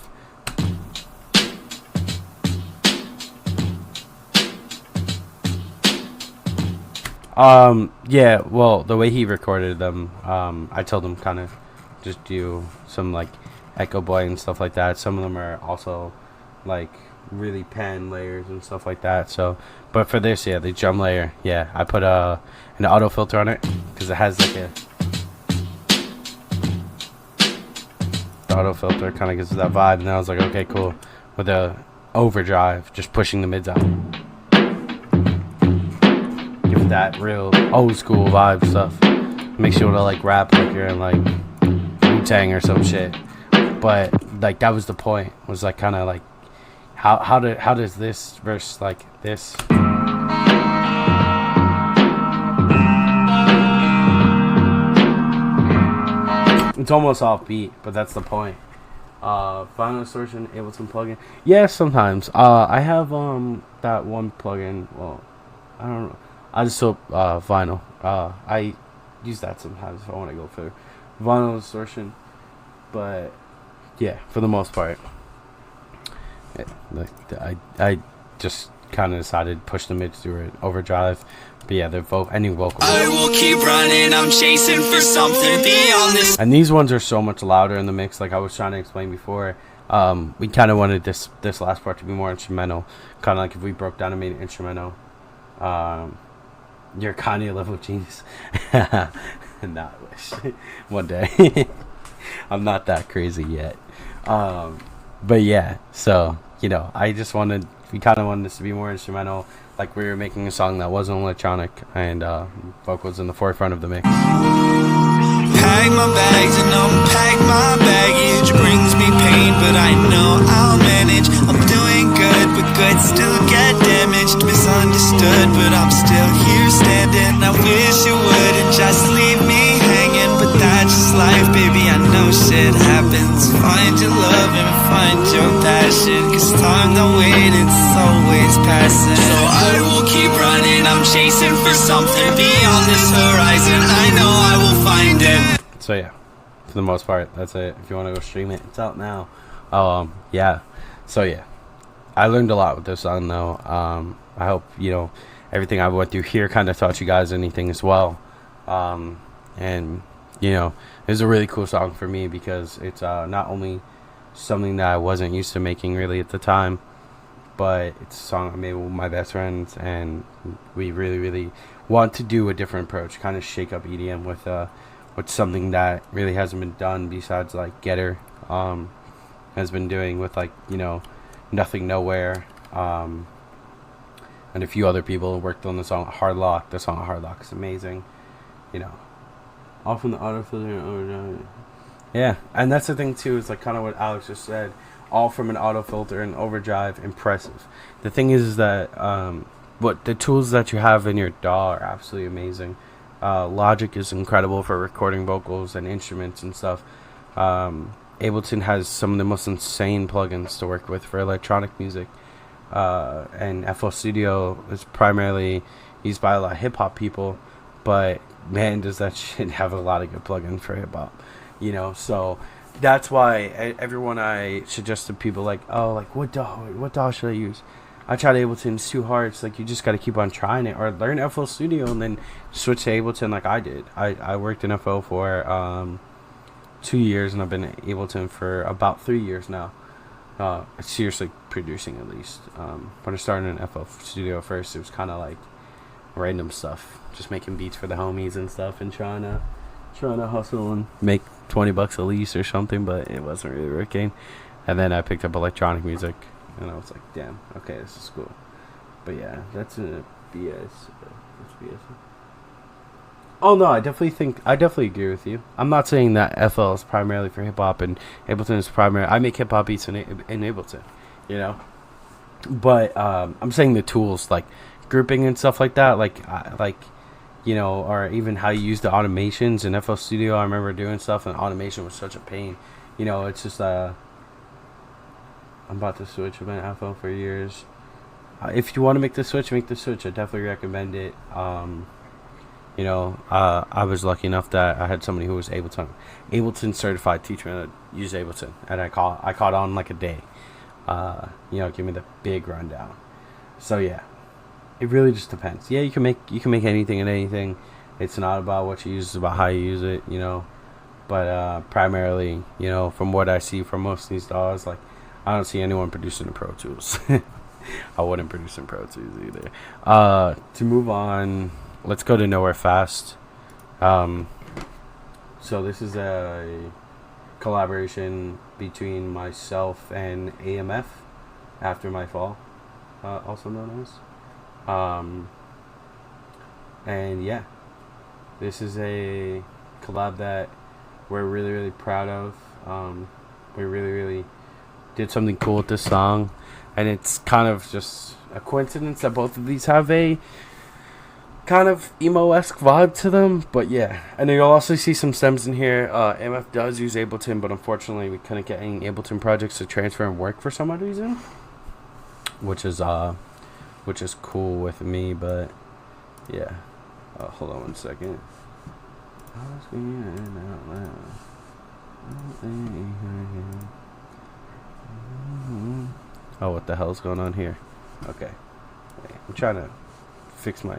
Yeah, well, the way he recorded them, I told him kind of just do some like Echo Boy and stuff like that. Some of them are also like really pan layers and stuff like that. So, but for this, yeah, the drum layer, yeah, I put an auto filter on it because it has like the auto filter kind of gives it that vibe. And I was like, okay, cool. With the overdrive, just pushing the mids out. Give it that real old school vibe stuff. Makes you want to like rap like you're in like Wu-Tang or some shit. But like that was the point. Was like kind of like how does this verse like this? It's almost off beat, but that's the point. Final Distortion, Ableton plugin. Yeah, sometimes. I have that one plugin. Well, I don't know. I just hope vinyl. I use that sometimes if I want to go for Final Distortion, but yeah, for the most part, I just kind of decided to push the mids through it, overdrive. But yeah, they're any vocals. I will keep running. I'm chasing for something beyond this. And these ones are so much louder in the mix. Like I was trying to explain before, we kind of wanted this last part to be more instrumental. Kind of like if we broke down and made it instrumental. You're Kanye level genius. Not wish. One day. I'm not that crazy yet. But yeah, so you know, we kind of wanted this to be more instrumental, like we were making a song that wasn't electronic, and vocals in the forefront of the mix. Pack my bags and unpack my baggage. Brings me pain, but I know I'll manage. I'm doing good, but good still get damaged. Misunderstood, but I'm still here standing. I wish you wouldn't just leave me hanging, but that's just life, baby. I know shit happens. Find your love and find your passion, 'cause time don't wait, it's always passing. So I will keep running. I'm chasing for something beyond this horizon. I know I will find it. So yeah, for the most part, that's it. If you want to go stream it, it's out now. Yeah. So yeah, I learned a lot with this song though. I hope, you know, everything I went through here kind of taught you guys anything as well. And you know, it's a really cool song for me because it's not only something that I wasn't used to making really at the time, but it's a song I made with my best friends, and we really want to do a different approach, kind of shake up EDM with something that really hasn't been done besides like Getter has been doing with, like, you know, Nothing Nowhere, and a few other people worked on the song Hard Lock. The song Hard Lock is amazing, you know, all from the auto filter. Yeah, and that's the thing too, is like kind of what Alex just said, all from an auto filter and overdrive. Impressive. The thing is that what the tools that you have in your DAW are absolutely amazing. Logic is incredible for recording vocals and instruments and stuff. Ableton has some of the most insane plugins to work with for electronic music, and FL Studio is primarily used by a lot of hip-hop people, but man, does that shit have a lot of good plugins for hip hop, you know? So that's why everyone I suggest to people like, oh, like what DAW should I use? I tried Ableton, it's too hard. It's like you just got to keep on trying it, or learn FL Studio and then switch to Ableton like I did. I worked in FL for 2 years, and I've been in Ableton for about 3 years now. Seriously producing at least. When I started in FL Studio first, it was kind of like random stuff, just making beats for the homies and stuff, and trying to hustle and make $20 a lease or something, but it wasn't really working. And then I picked up electronic music, and I was like, damn, okay, this is cool. But yeah, that's a BS. That's BS. Oh no, I definitely agree with you. I'm not saying that FL is primarily for hip hop and Ableton is primary. I make hip hop beats in Ableton, you know. But I'm saying the tools like grouping and stuff like that, like you know, or even how you use the automations in FL Studio. I remember doing stuff, and automation was such a pain. You know, it's just I'm about to switch. I've been at FL for years. If you want to make the switch, make the switch. I definitely recommend it. You know, I was lucky enough that I had somebody who was Ableton certified teacher and use Ableton, and I caught on like a day. You know, give me the big rundown. So yeah, it really just depends. Yeah, you can make anything and anything. It's not about what you use; it's about how you use it. You know, but primarily, you know, from what I see from most of these DAWs, like I don't see anyone producing in Pro Tools. I wouldn't produce in Pro Tools either. To move on. Let's go to Nowhere Fast. So this is a collaboration between myself and AMF, After My Fall, also known as. And yeah, this is a collab that we're really, really proud of. We really did something cool with this song, and it's kind of just a coincidence that both of these have a kind of emo-esque vibe to them, but yeah. And you'll also see some stems in here. MF does use Ableton, but unfortunately we couldn't get any Ableton projects to transfer and work for some odd reason, which is cool with me. But yeah, hold on one second. Oh, what the hell's going on here? Okay, wait, I'm trying to fix my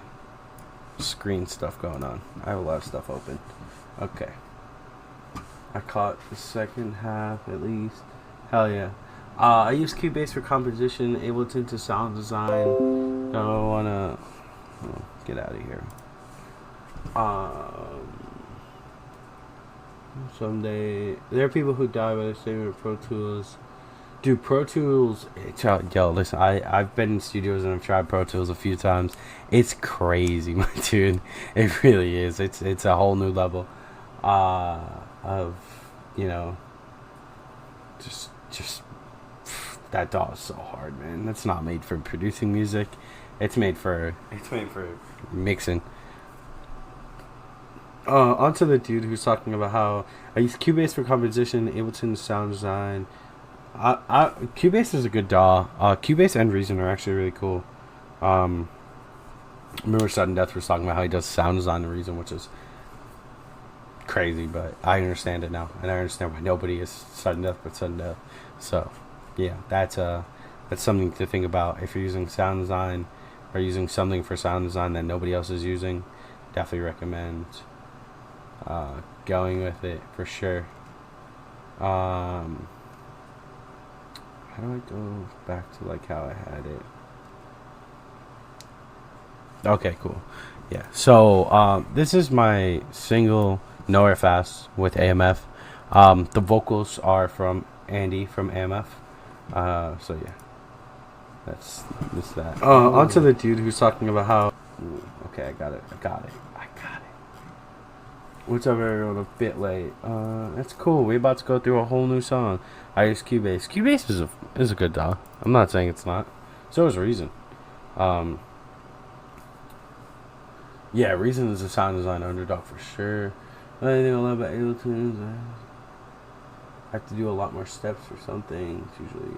screen stuff going on. I have a lot of stuff open. Okay, I caught the second half at least. Hell yeah. I use Cubase for composition, Ableton to sound design. Don't wanna get out of here. Someday there are people who die by the same with Pro Tools. Dude, Pro Tools, yo, listen, I've been in studios and I've tried Pro Tools a few times. It's crazy, my dude. It really is. It's a whole new level of, you know, just that DAW is so hard, man. That's not made for producing music. It's made for mixing. Onto the dude who's talking about how I use Cubase for composition, Ableton sound design. Cubase is a good DAW. Cubase and Reason are actually really cool. Remember Sudden Death was talking about how he does sound design and Reason, which is crazy, but I understand it now, and I understand why nobody is Sudden Death but Sudden Death. So yeah, that's something to think about if you're using sound design or using something for sound design that nobody else is using. Definitely recommend going with it for sure. How do I go back to like how I had it? Okay, cool. Yeah. So this is my single Nowhere Fast with AMF. The vocals are from Andy from AMF. So yeah, that's that. Onto the dude who's talking about how. Okay, I got it. What's up, everyone? A bit late. That's cool. We're about to go through a whole new song. I use Cubase. Cubase is a good DAW. I'm not saying it's not. So is Reason. Yeah, Reason is a sound design underdog for sure. Anything I love about Ableton is I have to do a lot more steps for something. It's usually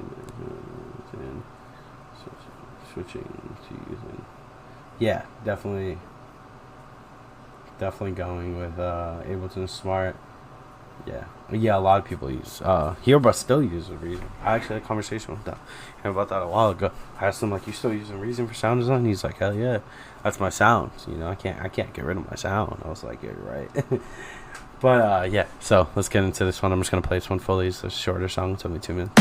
switching to using. Yeah, definitely definitely going with Ableton Smart. Yeah, a lot of people use Hero still uses Reason. I actually had a conversation with them about that a while ago. I asked him, like, you still using Reason for sound design? He's like, hell yeah, that's my sound. You know, I can't get rid of my sound. I was like, yeah, you're right. But yeah, so let's get into this one. I'm just gonna play this one fully. It's a shorter song. It's only 2 minutes.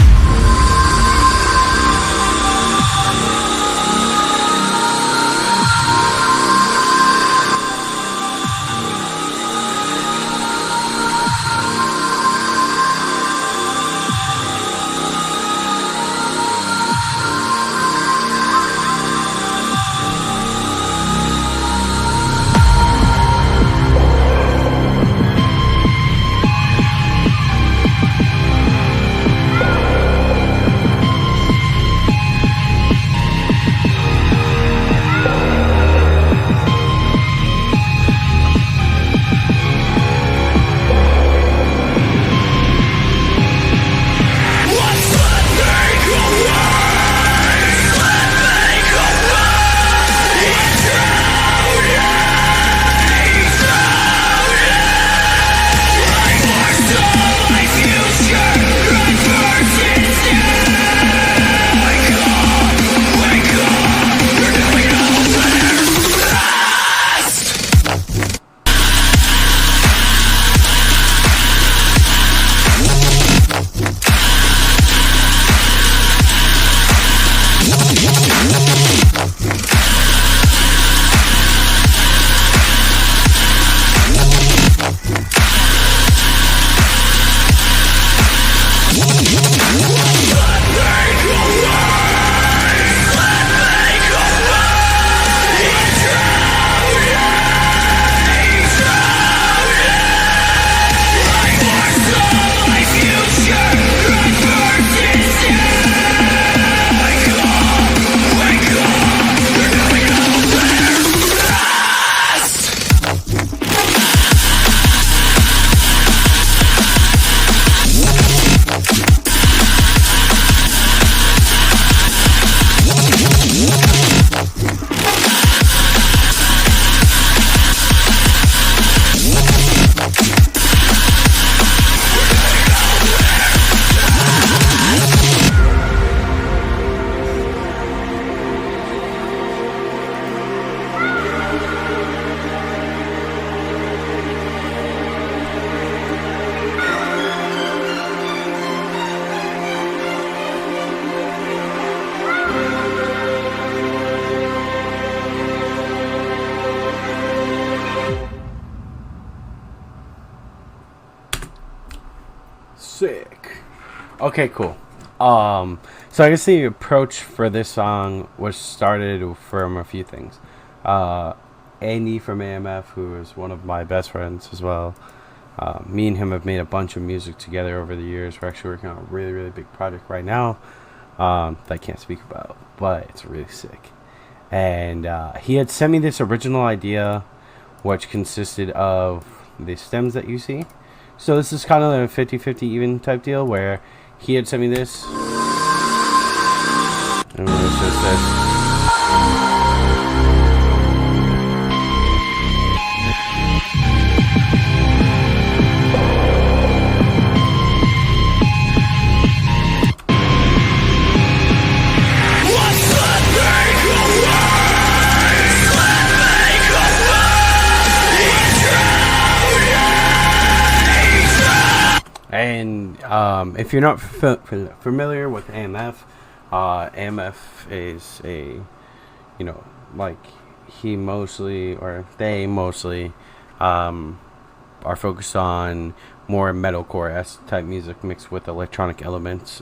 Sick. Okay, cool. So I guess the approach for this song was started from a few things. Andy from AMF, who is one of my best friends as well. Me and him have made a bunch of music together over the years. We're actually working on a really, really big project right now that I can't speak about, but it's really sick. And he had sent me this original idea, which consisted of the stems that you see. So this is kind of a 50-50 even type deal where he had sent me this. And it's just this. And if you're not familiar with AMF, AMF is a, you know, like he mostly, or they mostly, are focused on more metalcore type music mixed with electronic elements.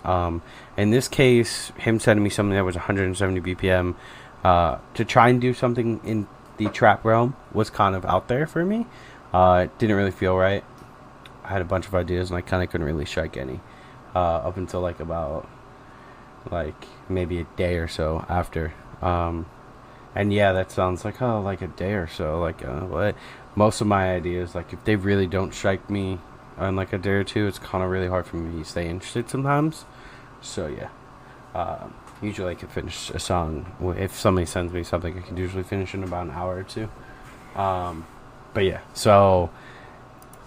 In this case, him sending me something that was 170 BPM to try and do something in the trap realm was kind of out there for me. It didn't really feel right. I had a bunch of ideas and I kind of couldn't really strike any up until about maybe a day or so after. And yeah, that sounds like a day or so. What? Most of my ideas, if they really don't strike me in a day or two, it's kind of really hard for me to stay interested sometimes. So yeah, usually I can finish a song if somebody sends me something. I can usually finish in about an hour or two. But yeah, so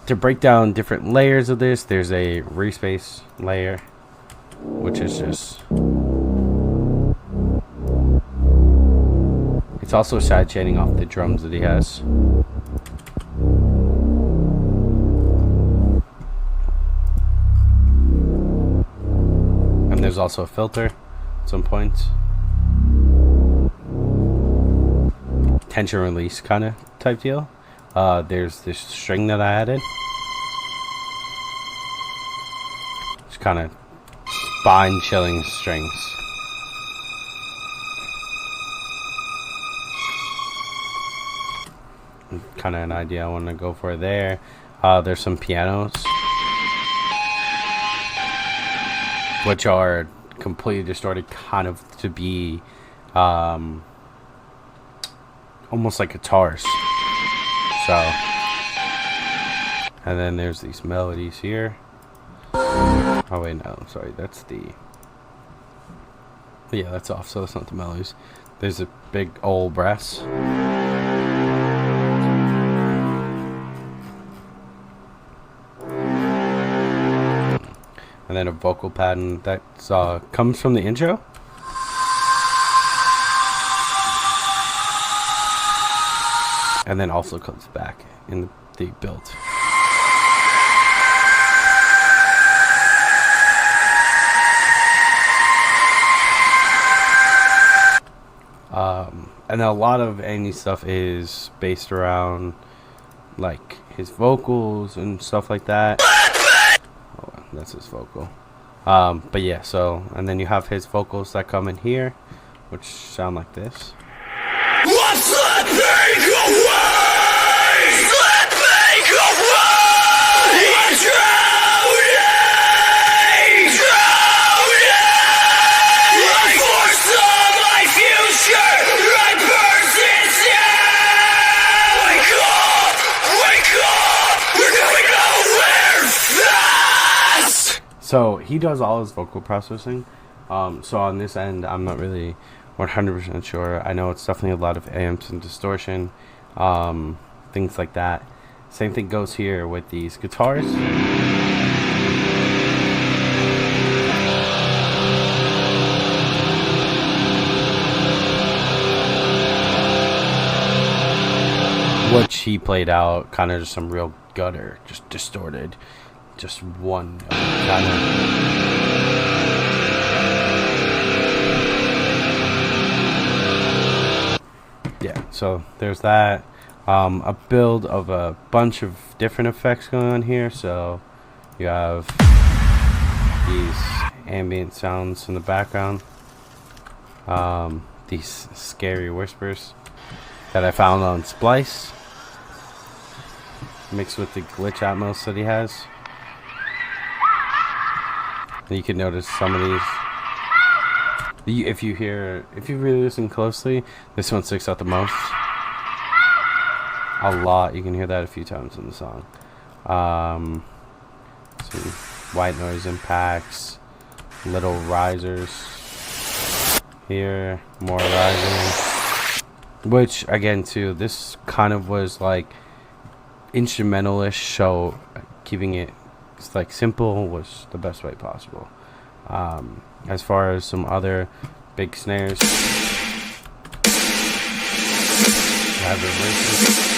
to break down different layers of this, there's a respace layer, which is just, it's also side chaining off the drums that he has. And there's also a filter at some points. Tension release kind of type deal. There's this string that I added. It's kind of spine chilling strings. Kind of an idea I want to go for there. There's some pianos, which are completely distorted, kind of to be almost like guitars. So, and then there's these melodies here. Oh wait, no, sorry, that's the, yeah, that's off, so that's not the melodies. There's a big old brass. And then a vocal pattern that comes from the intro. And then also comes back in the build. And a lot of Andy's stuff is based around like his vocals and stuff like that. Oh, that's his vocal. But yeah, so, and then you have his vocals that come in here, which sound like this. What's slipping away? Slipping away! I'm drowning! Drowning! I foresaw my future! I burst inside! Wake up! Wake up! We're going nowhere fast! So he does all his vocal processing. So on this end, I'm not really 100% sure. I know it's definitely a lot of amps and distortion, things like that. Same thing goes here with these guitars. Which he played out kind of just some real gutter, just distorted, just one kind of. Yeah, so there's that. A build of a bunch of different effects going on here. So you have these ambient sounds in the background, these scary whispers that I found on Splice, mixed with the glitch Atmos that he has. And you can notice some of these. If you really listen closely, this one sticks out the most. A lot. You can hear that a few times in the song. Some white noise impacts, little risers here, more risers. Which again, too, this kind of was like instrumental-ish, so keeping it like simple was the best way possible. As far as some other big snares, I have the verses.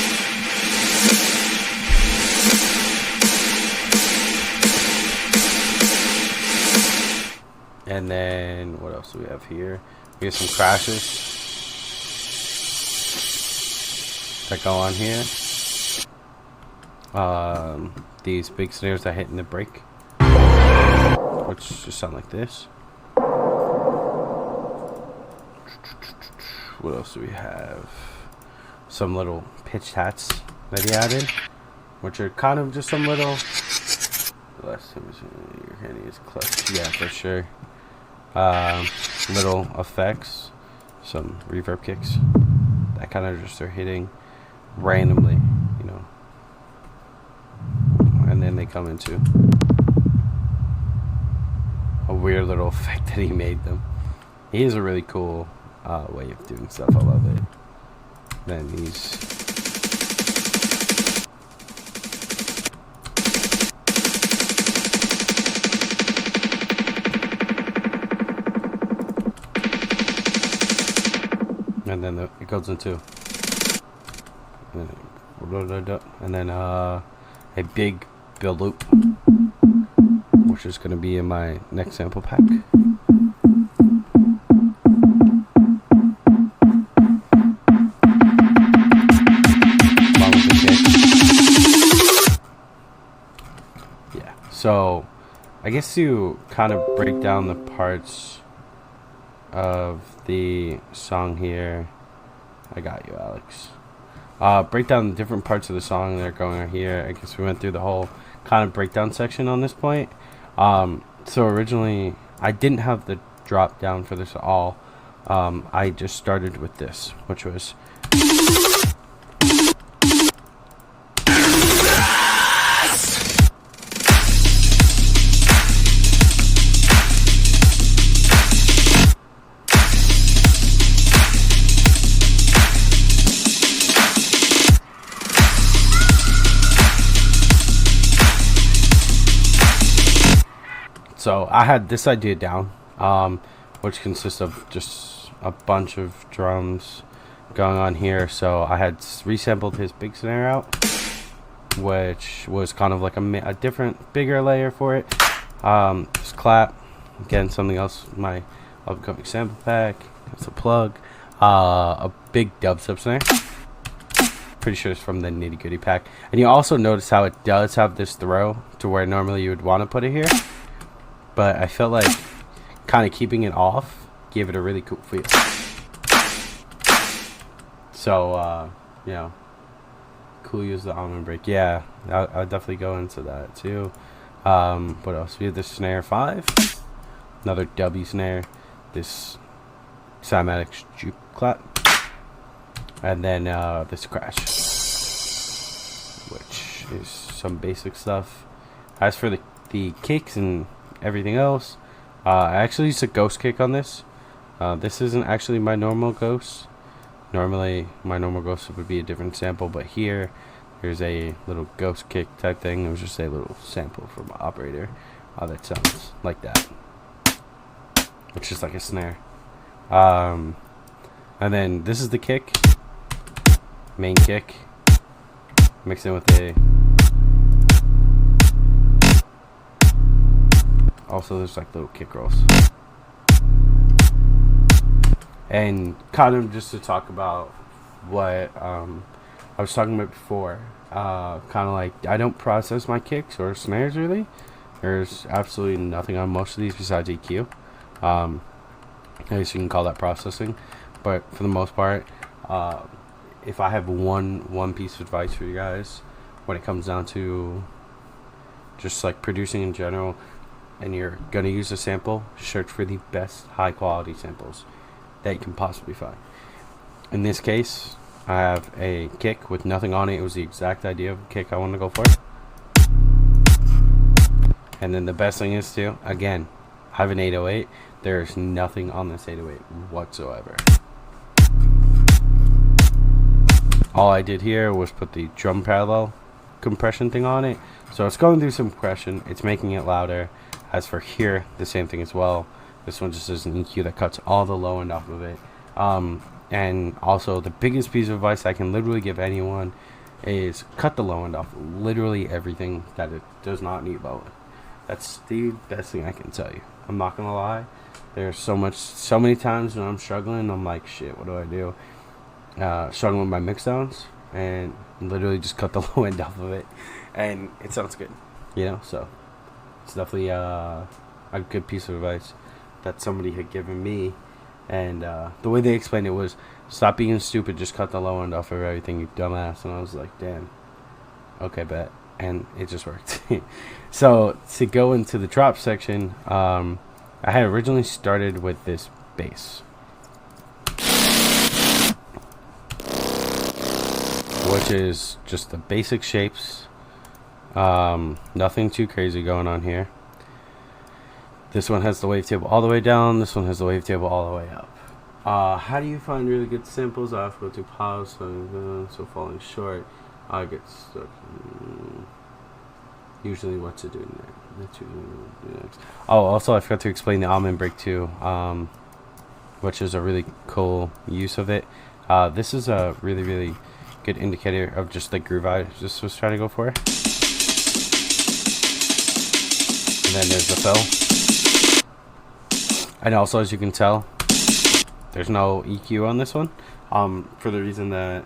And then what else do we have here? We have some crashes that go on here. These big snares that hit in the break, which just sound like this. What else do we have? Some little pitched hats that he added, which are kind of just some little. Last time your hand is clutch. Yeah, for sure. Little effects, some reverb kicks that kind of just are hitting randomly, you know, and then they come into a weird little effect that he made them. He has a really cool way of doing stuff. I love it. Then these and then it goes into, and then a big build loop, which is going to be in my next sample pack. Yeah, so I guess to kind of break down the parts of the song here, I got you, Alex. Break down the different parts of the song that are going on here. I guess we went through the whole kind of breakdown section on this point. So originally I didn't have the drop down for this at all. I just started with this, which was so I had this idea down, which consists of just a bunch of drums going on here. So I had resampled his big snare out, which was kind of like a different, bigger layer for it. Just clap, again, something else, my upcoming sample pack. It's a plug. A big dubstep snare. Pretty sure it's from the Nitty Gritty pack. And you also notice how it does have this throw to where normally you would want to put it here. But I felt like kind of keeping it off gave it a really cool feel. So, you know, cool use the almond break. Yeah, I'll definitely go into that too. What else? We have the snare 5. Another W snare. This cymatic juke clap. And then this crash, which is some basic stuff. As for the kicks and everything else, I actually used a ghost kick on this. This isn't actually my normal ghost. Normally my normal ghost would be a different sample, but here there's a little ghost kick type thing. It was just a little sample from my operator that sounds like that, which is like a snare. And then this is the kick, main kick, mixed in with a, also there's like little kick rolls. And kind of just to talk about what I was talking about before, kind of like I don't process my kicks or snares really. There's absolutely nothing on most of these besides EQ. I guess you can call that processing, but for the most part, if I have one piece of advice for you guys when it comes down to just like producing in general, and you're gonna use a sample, search for the best high quality samples that you can possibly find. In this case, I have a kick with nothing on it. It was the exact idea of kick I wanted to go for. And then the best thing is to, again, I have an 808. There's nothing on this 808 whatsoever. All I did here was put the drum parallel compression thing on it. So it's going through some compression. It's making it louder. As for here, the same thing as well. This one just is an EQ that cuts all the low end off of it. And also the biggest piece of advice I can literally give anyone is cut the low end off literally everything that it does not need low end. That's the best thing I can tell you. I'm not gonna lie. There's so many times when I'm struggling, I'm like, shit, what do I do? Struggling with my mix downs, and literally just cut the low end off of it, and it sounds good, you know. So it's definitely a good piece of advice that somebody had given me, and the way they explained it was, stop being stupid, just cut the low end off of everything, you dumbass. And I was like, damn, okay, bet. And it just worked. So to go into the drop section, I had originally started with this bass, which is just the basic shapes, nothing too crazy going on here. This one has the wavetable all the way down, this one has the wavetable all the way up. How do you find really good samples? I have to go to pause, so falling short, I get stuck. Usually what to do next. Oh, also I forgot to explain the almond break too. which is a really cool use of it. This is a really, really good indicator of just the groove I just was trying to go for. And then there's the fill. And also, as you can tell, there's no EQ on this one. For the reason that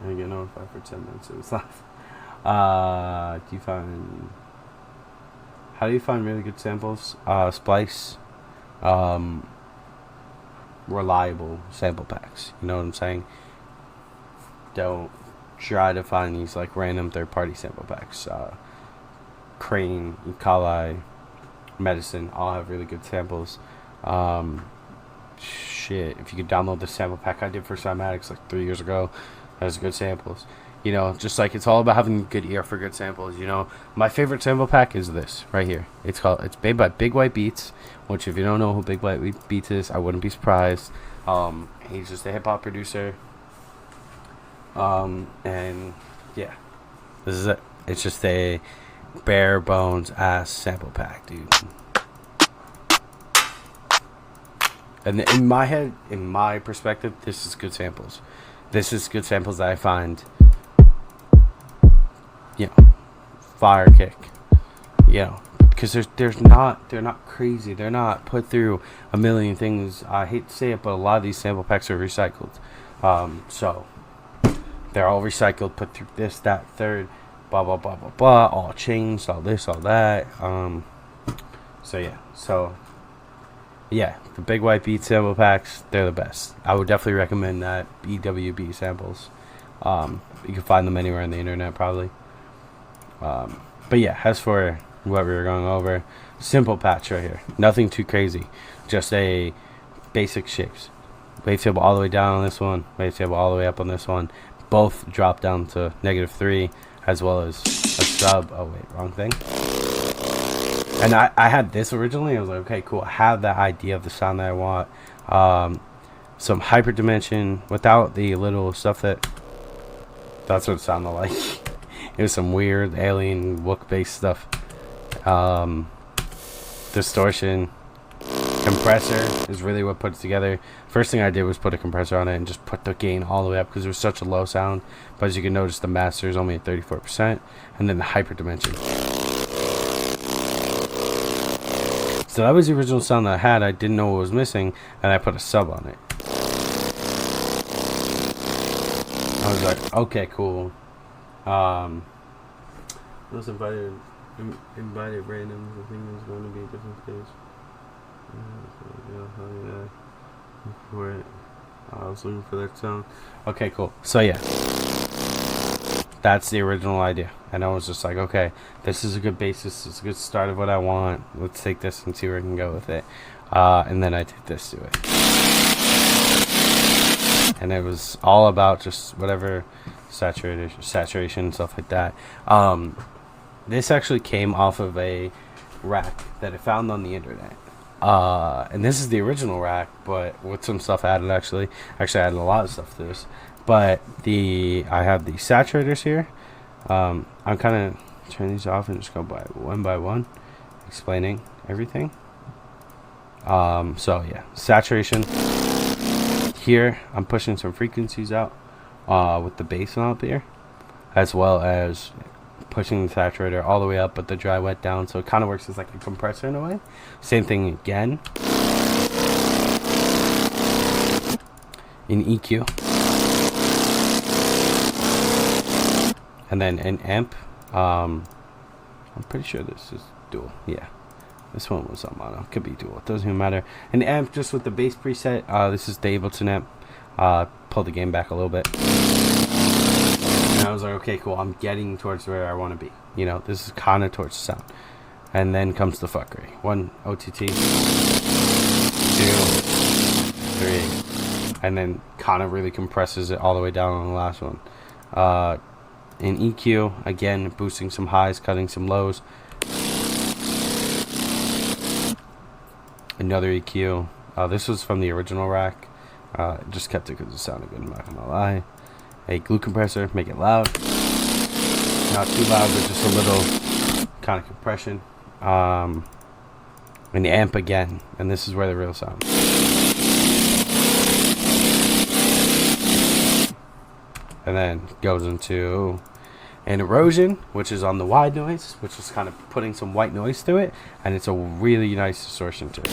I get notified for 10 minutes it was live. How do you find really good samples? Splice, reliable sample packs. You know what I'm saying? Don't try to find these like random third-party sample packs. Crane, E. coli, Medicine all have really good samples. Shit, if you could download the sample pack I did for Cymatics like 3 years ago, that has good samples. You know, just like it's all about having a good ear for good samples. You know, my favorite sample pack is this right here. It's made by Big White Beats, which if you don't know who Big White Beats is, I wouldn't be surprised. He's just a hip hop producer. And yeah, this is it. It's just a bare bones ass sample pack, dude. And in my head, in my perspective, this is good samples. This is good samples that I find, you know, fire kick, you know, because they're not crazy. They're not put through a million things. I hate to say it, but a lot of these sample packs are recycled. So they're all recycled, put through this, that, third, blah, blah, blah, blah, blah, all changed, all this, all that. So yeah, the Big White Beat sample packs, they're the best. I would definitely recommend that. EWB samples. You can find them anywhere on the internet, probably. But yeah, as for what we were going over, simple patch right here. Nothing too crazy. Just a basic shapes. Wavetable all the way down on this one. Wavetable all the way up on this one. Both drop down to -3, as well as a sub. Oh wait, wrong thing. And I had this originally. I was like, okay, cool. I have that idea of the sound that I want. Some hyperdimension without the little stuff that's what it sounded like. It was some weird alien look-based stuff. Distortion. Compressor is really what put it together. First thing I did was put a compressor on it and just put the gain all the way up because it was such a low sound. But as you can notice, the master is only at 34%. And then the hyperdimension. So that was the original sound that I had. I didn't know what was missing, and I put a sub on it. I was like, okay, cool. Those invited randoms. I think there's going to be a different stage. For it. I was looking for that sound. Okay, cool. So yeah, that's the original idea, and I was just like, okay, this is a good basis. It's a good start of what I want. Let's take this and see where I can go with it. And then I did this to it, and it was all about just whatever saturation, stuff like that. This actually came off of a rack that I found on the internet. And this is the original rack, but with some stuff added. Actually I added a lot of stuff to this. But I have the saturators here. I'm kind of turn these off and just go by one, explaining everything. So yeah, saturation. Here I'm pushing some frequencies out with the bass out there, as well as pushing the saturator all the way up, but the dry wet down, so it kind of works as like a compressor in a way. Same thing again in EQ, and then in amp. I'm pretty sure this is dual. Yeah, this one was on mono. Could be dual. It doesn't even matter. And amp, just with the bass preset. This is the Ableton amp. Pull the gain back a little bit. And I was like, okay, cool. I'm getting towards where I want to be. You know, this is kind of towards the sound. And then comes the fuckery. 1 OTT, 2, 3, and then kind of really compresses it all the way down on the last one. In EQ, again, boosting some highs, cutting some lows. Another EQ. This was from the original rack. Just kept it because it sounded good, I'm not gonna lie. A glue compressor, make it loud. Not too loud, but just a little kind of compression. and amp again, and this is where the real sound. And then goes into an erosion, which is on the wide noise, which is kind of putting some white noise through it, and it's a really nice distortion to it.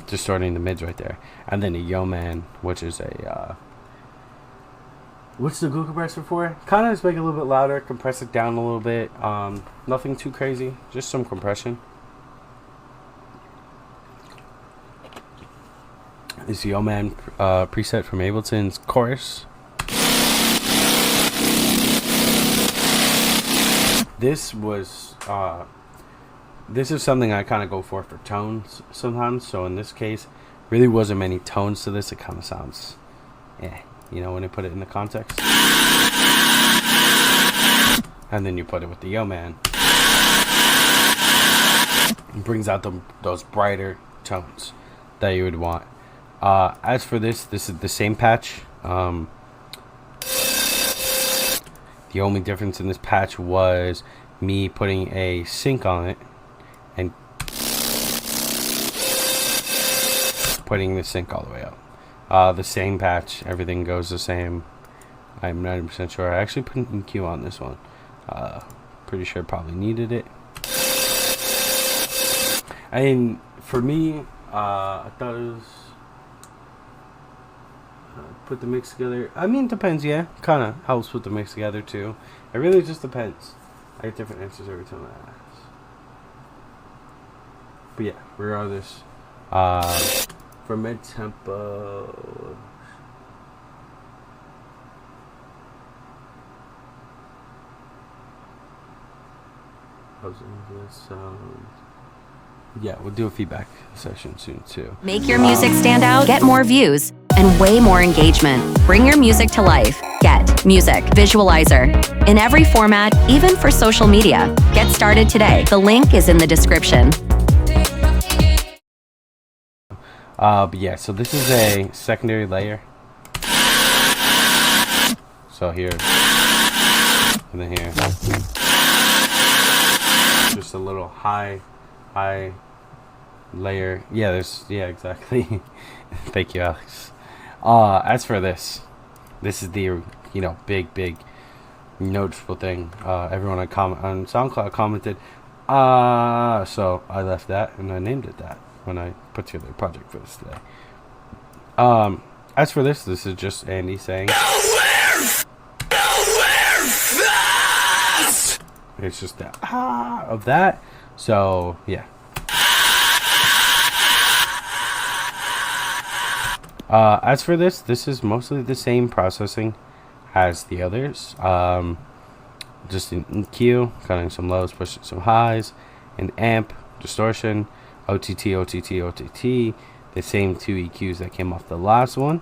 Distorting the mids right there. And then a Yo Man, which is a what's the glue compressor for? Kind of just make it a little bit louder, compress it down a little bit. Nothing too crazy, just some compression. This Yo Man preset from Ableton's chorus. This was this is something I kind of go for tones sometimes. So in this case, really wasn't many tones to this. It kind of sounds, you know, when you put it in the context. And then you put it with the Yo Man. It brings out those brighter tones that you would want. As for this is the same patch. The only difference in this patch was me putting a sync on it and putting the sync all the way up. The same patch, everything goes the same. I'm 90% sure. I actually put an EQ on this one. Pretty sure probably needed it. And for me, I thought it was put the mix together. I mean, it depends, yeah. Kind of helps put the mix together too. It really just depends. I get different answers every time I ask. But yeah, regardless. For mid-tempo, yeah, we'll do a feedback session soon too. Make your music stand out, get more views, and way more engagement. Bring your music to life. Get Music Visualizer. In every format, even for social media. Get started today. The link is in the description. But yeah, so this is a secondary layer. So here, and then here. Just a little high layer. Yeah, exactly. Thank you, Alex. As for this is the, you know, big noticeable thing. Everyone on SoundCloud commented, so I left that and I named it that when I put together a project for this today. As for this is just Andy saying it's just that of that. So yeah. As for this is mostly the same processing as the others. Just an EQ, cutting some lows, pushing some highs, an amp, distortion, OTT, the same two EQs that came off the last one,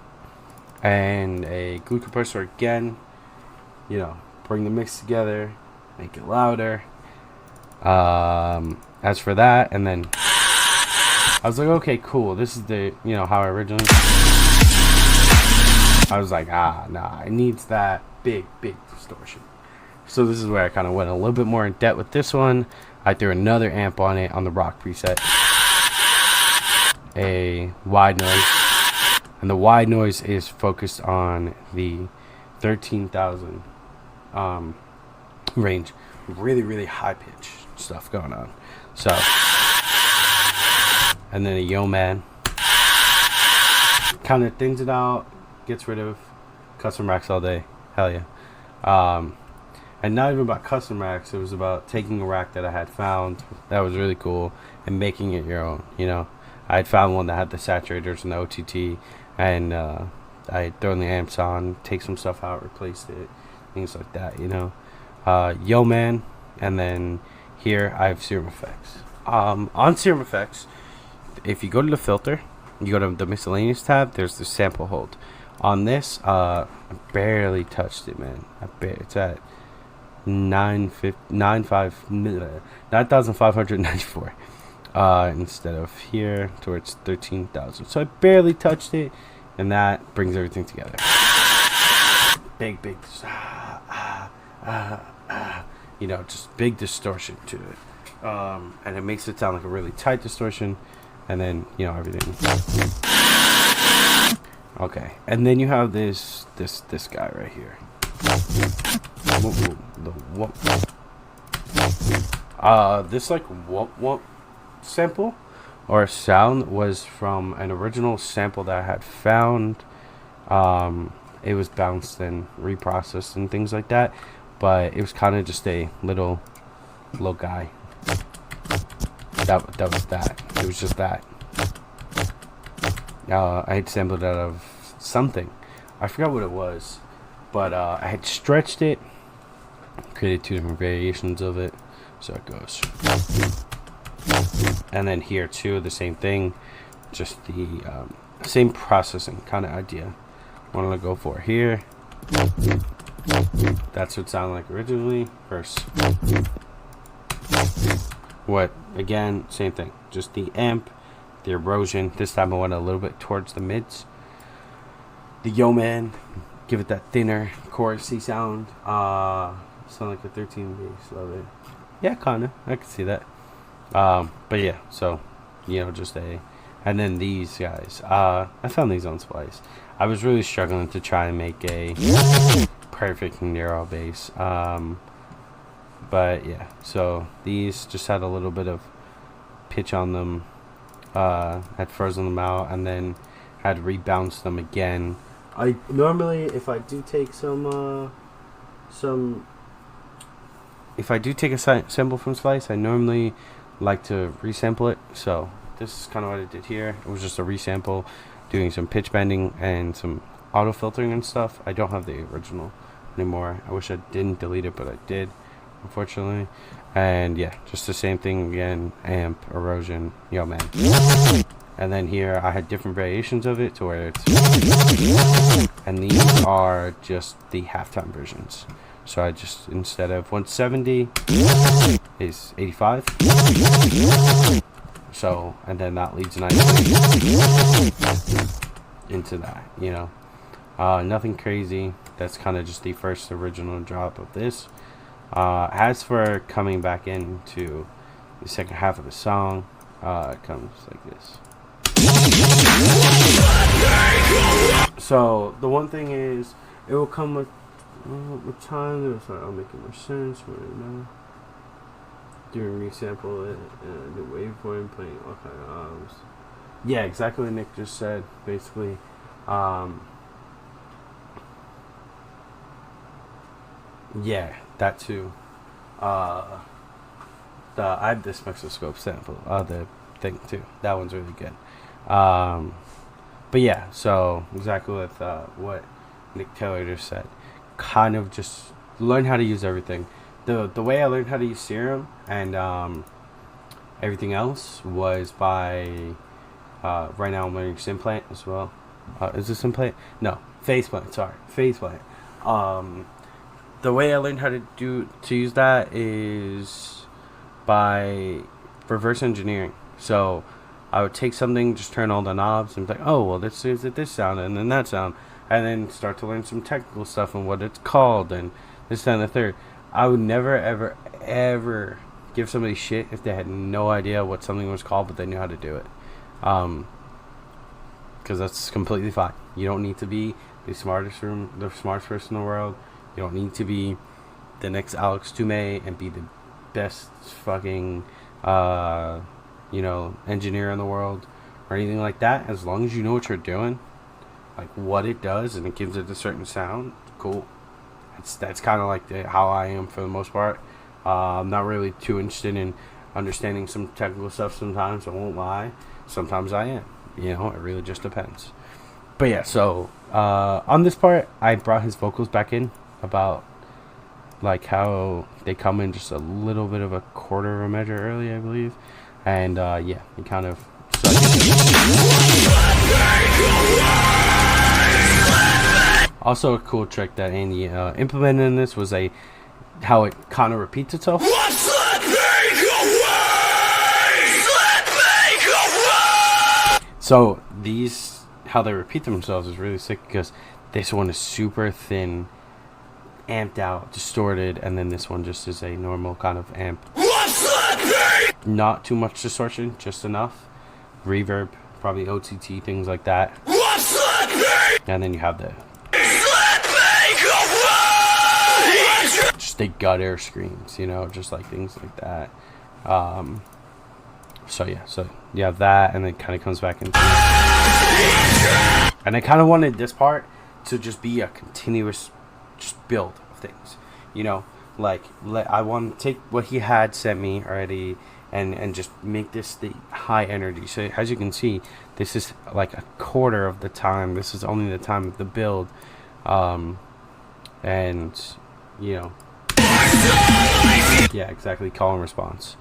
and a glue compressor again. You know, bring the mix together, make it louder. As for that, and then I was like, okay, cool. This is the, you know, how I originally. I was like, nah, it needs that big distortion. So this is where I kind of went a little bit more in depth with this one. I threw another amp on it on the rock preset. A wide noise. And the wide noise is focused on the 13,000 range. Really high pitch stuff going on. So, and then a Yo Man. Kind of thins it out. Gets rid of custom racks all day. Hell yeah. And not even about custom racks. It was about taking a rack that I had found that was really cool and making it your own. You know, I had found one that had the saturators and the OTT, and I had thrown the amps on, take some stuff out, replaced it, things like that. You know, Yo Man, and then here I have Serum Effects. On Serum Effects, if you go to the filter, you go to the miscellaneous tab. There's the sample hold. On this, I barely touched it, man. It's at 9,594 instead of here towards 13,000. So I barely touched it, and that brings everything together. Big just big distortion to it. And it makes it sound like a really tight distortion, and then everything. Okay, and then you have this guy right here. This like whoop sample or sound was from an original sample that I had found. It was bounced and reprocessed and things like that, but it was kind of just a little guy. That was that. It was just that. I had sampled out of something. I forgot what it was, but I had stretched it, created 2 different variations of it. So it goes. And then here too, the same thing, just the same processing kind of idea. What I'm gonna go for here. That's what it sounded like originally. First. What, again, same thing. Just the amp, the erosion. This time I went a little bit towards the mids. The yo man, give it that thinner chorusy sound. Sound like a 13 bass, love it. Yeah, kinda, I can see that. But yeah, so, just and then these guys, I found these on Splice. I was really struggling to try and make a perfect neural bass. But yeah, so these just had a little bit of pitch on them, had frozen them out, and then had rebounced them again. I normally, if I do take if I do take a sample from Splice, I normally like to resample it. So this is kind of what I did here. It was just a resample, doing some pitch bending and some auto filtering and stuff. I don't have the original anymore. I wish I didn't delete it, but I did, unfortunately. And yeah, just the same thing again. Amp, erosion, yo man. And then here I had different variations of it to where it's, and these are just the halftime versions. So I just, instead of 170 is 85. So, and then that leads nicely into that, nothing crazy. That's kind of just the first original drop of this. As for coming back into the second half of the song, it comes like this. So the one thing is, it will come with time. It'll start making more sense right now. Doing resample it and the waveform, playing all kind of arms. Yeah, exactly what Nick just said. Basically, yeah, that too. I have this Mexoscope sample, the thing too. That one's really good. But yeah, so exactly with what Nick Taylor just said, kind of just learn how to use everything. The way I learned how to use Serum and everything else was by right now I'm learning Simplant as well. Is this Simplant? No, Faceplant. Sorry, Faceplant. The way I learned how to use that is by reverse engineering. So I would take something, just turn all the knobs, and be like, oh, well, this is this sound, and then that sound, and then start to learn some technical stuff and what it's called, and this, that, and the third. I would never, ever, ever give somebody shit if they had no idea what something was called, but they knew how to do it. Because that's completely fine. You don't need to be the smartest person in the world. You don't need to be the next Alex Toomey and be the best fucking, engineer in the world or anything like that. As long as you know what you're doing, like what it does, and it gives it a certain sound, cool. That's kind of like how I am for the most part. I'm not really too interested in understanding some technical stuff sometimes. I won't lie. Sometimes I am. It really just depends. But yeah, so on this part, I brought his vocals back in about like how they come in just a little bit of a quarter of a measure early, I believe. And yeah, he kind of also a cool trick that Andy implemented in this was how it kind of repeats itself. So these, how they repeat themselves is really sick because this one is super thin amped out, distorted, and then this one just is a normal kind of amp. Not too much distortion, just enough. Reverb, probably OTT, things like that. And then you have the just the gutter screams, you know, just like things like that. So you have that, and then kind of comes back into it. And I kind of wanted this part to just be a continuous just build of things, you know, like I want to take what he had sent me already and just make this the high energy. So as you can see, this is like a quarter of the time. This is only the time of the build, and you know, yeah, exactly, call and response.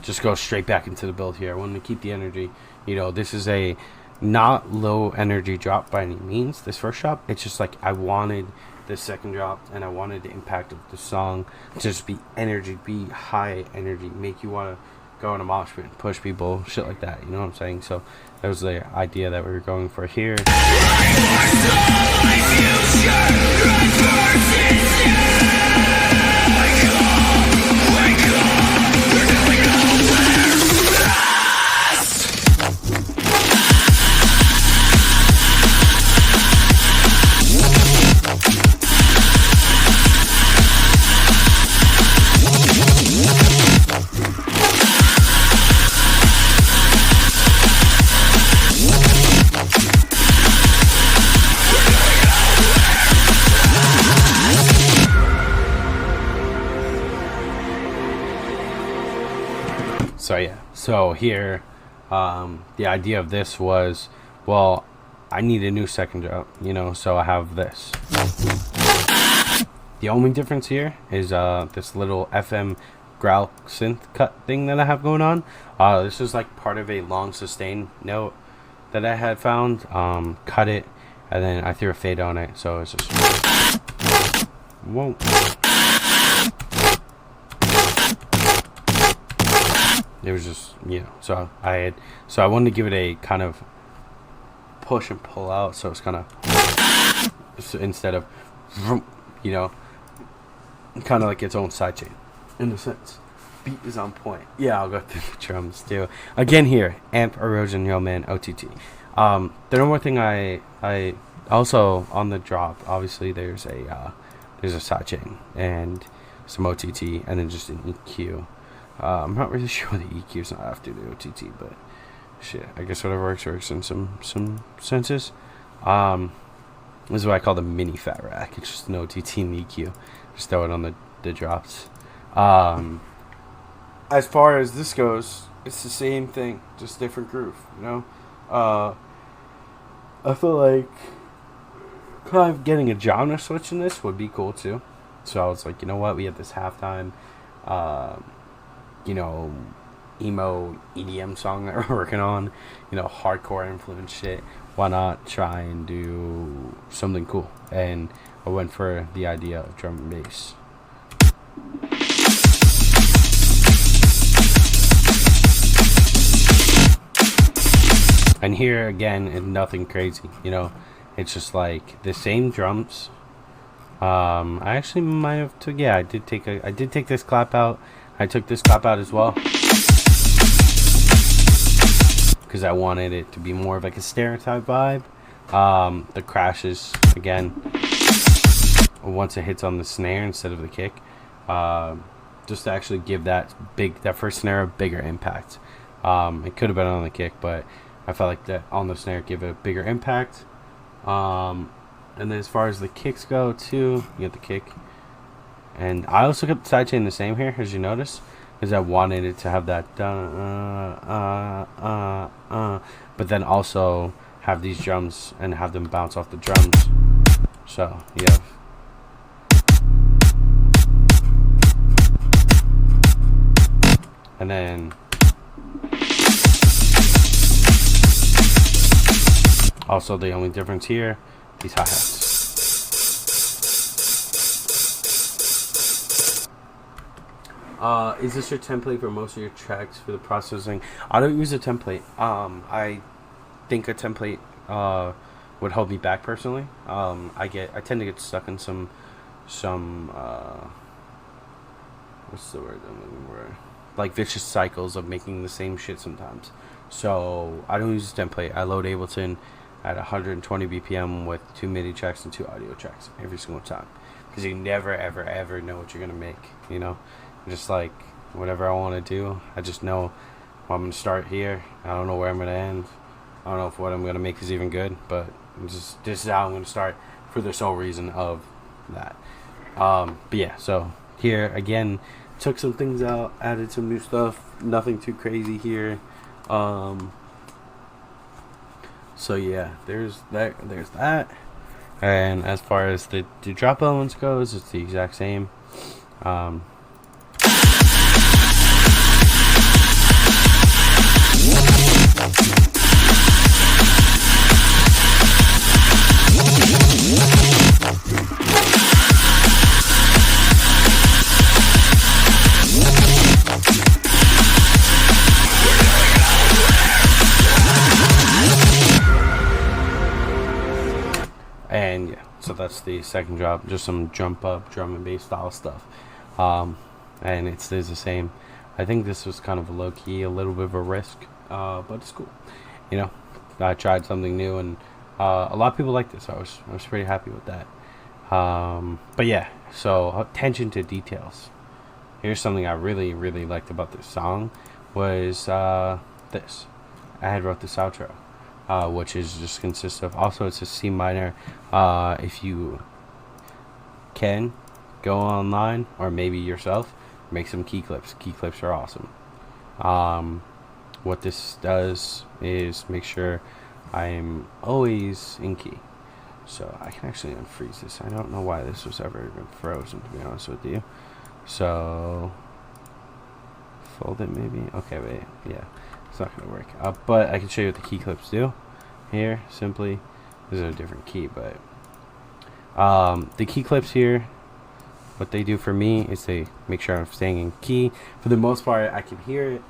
Just go straight back into the build here. I wanted to keep the energy. You know, this is a not low energy drop by any means, this first drop. It's just like I wanted the second drop, and I wanted the impact of the song to just be energy, be high energy, make you want to go in a mosh pit and push people, shit like that, you know what I'm saying? So that was the idea that we were going for here. So yeah, so here, the idea of this was, well, I need a new second drop, you know, so I have this. The only difference here is this little FM growl synth cut thing that I have going on. This is like part of a long sustain note that I had found, cut it, and then I threw a fade on it, so it's just, whoa. It was just, you know, so I wanted to give it a kind of push and pull out, so it's kind of, so instead of, you know, kind of like its own sidechain in a sense. Beat is on point. Yeah, I'll go through the drums too. Again here, amp erosion, yo man, OTT. The number one thing I also on the drop, obviously there's a sidechain and some OTT, and then just an EQ. I'm not really sure the EQ is not after the OTT, but shit, I guess whatever works in some senses. This is what I call the mini fat rack. It's just an OTT and EQ. Just throw it on the drops. As far as this goes, it's the same thing, just different groove, you know. I feel like kind of getting a genre switch in this would be cool too. So I was like, you know what, we have this halftime, you know, emo EDM song that we're working on, you know, hardcore influence shit. Why not try and do something cool? And I went for the idea of drum and bass. And here again, it's nothing crazy, you know. It's just like the same drums. I actually might have took, yeah, I did take this clap out. I took this clap out as well, because I wanted it to be more of like a stereotype vibe. The crashes again once it hits on the snare instead of the kick, just to actually give that first snare a bigger impact. It could have been on the kick, but I felt like that on the snare give it a bigger impact. And then as far as the kicks go too, you get the kick. And I also kept the sidechain the same here, as you notice, because I wanted it to have that but then also have these drums and have them bounce off the drums. So you have and then also the only difference here, these hi-hats. Is this your template for most of your tracks for the processing? I don't use a template. I think a template would hold me back personally. I tend to get stuck in some what's the word I'm looking for? Like vicious cycles of making the same shit sometimes. So I don't use a template. I load Ableton at 120 BPM with 2 MIDI tracks and 2 audio tracks every single time, because you never ever know what you're gonna make. You know, just like whatever I want to do, I just know I'm gonna start here. I don't know where I'm gonna end. I don't know if what I'm gonna make is even good, but this is how I'm gonna start for the sole reason of that. But yeah, so here again, took some things out, added some new stuff. Nothing too crazy here. So yeah, there's that. And as far as the drop elements goes, it's the exact same. And yeah, so that's the second drop, just some jump up drum and bass style stuff. And it stays the same. I think this was kind of a low key, a little bit of a risk, but it's cool. You know, I tried something new, and a lot of people like this. I was pretty happy with that. But yeah, so attention to details. Here's something I really liked about this song was this. I had wrote this outro, which is just consists of, also it's a C minor. If you can go online or maybe yourself, make some key clips. Key clips are awesome. What this does is make sure I'm always in key. So I can actually unfreeze this. I don't know why this was ever even frozen, to be honest with you. So fold it maybe. Okay, wait. Yeah, it's not gonna work. But I can show you what the key clips do. Here, simply, this is a different key, but the key clips here, what they do for me is they make sure I'm staying in key. For the most part, I can hear it.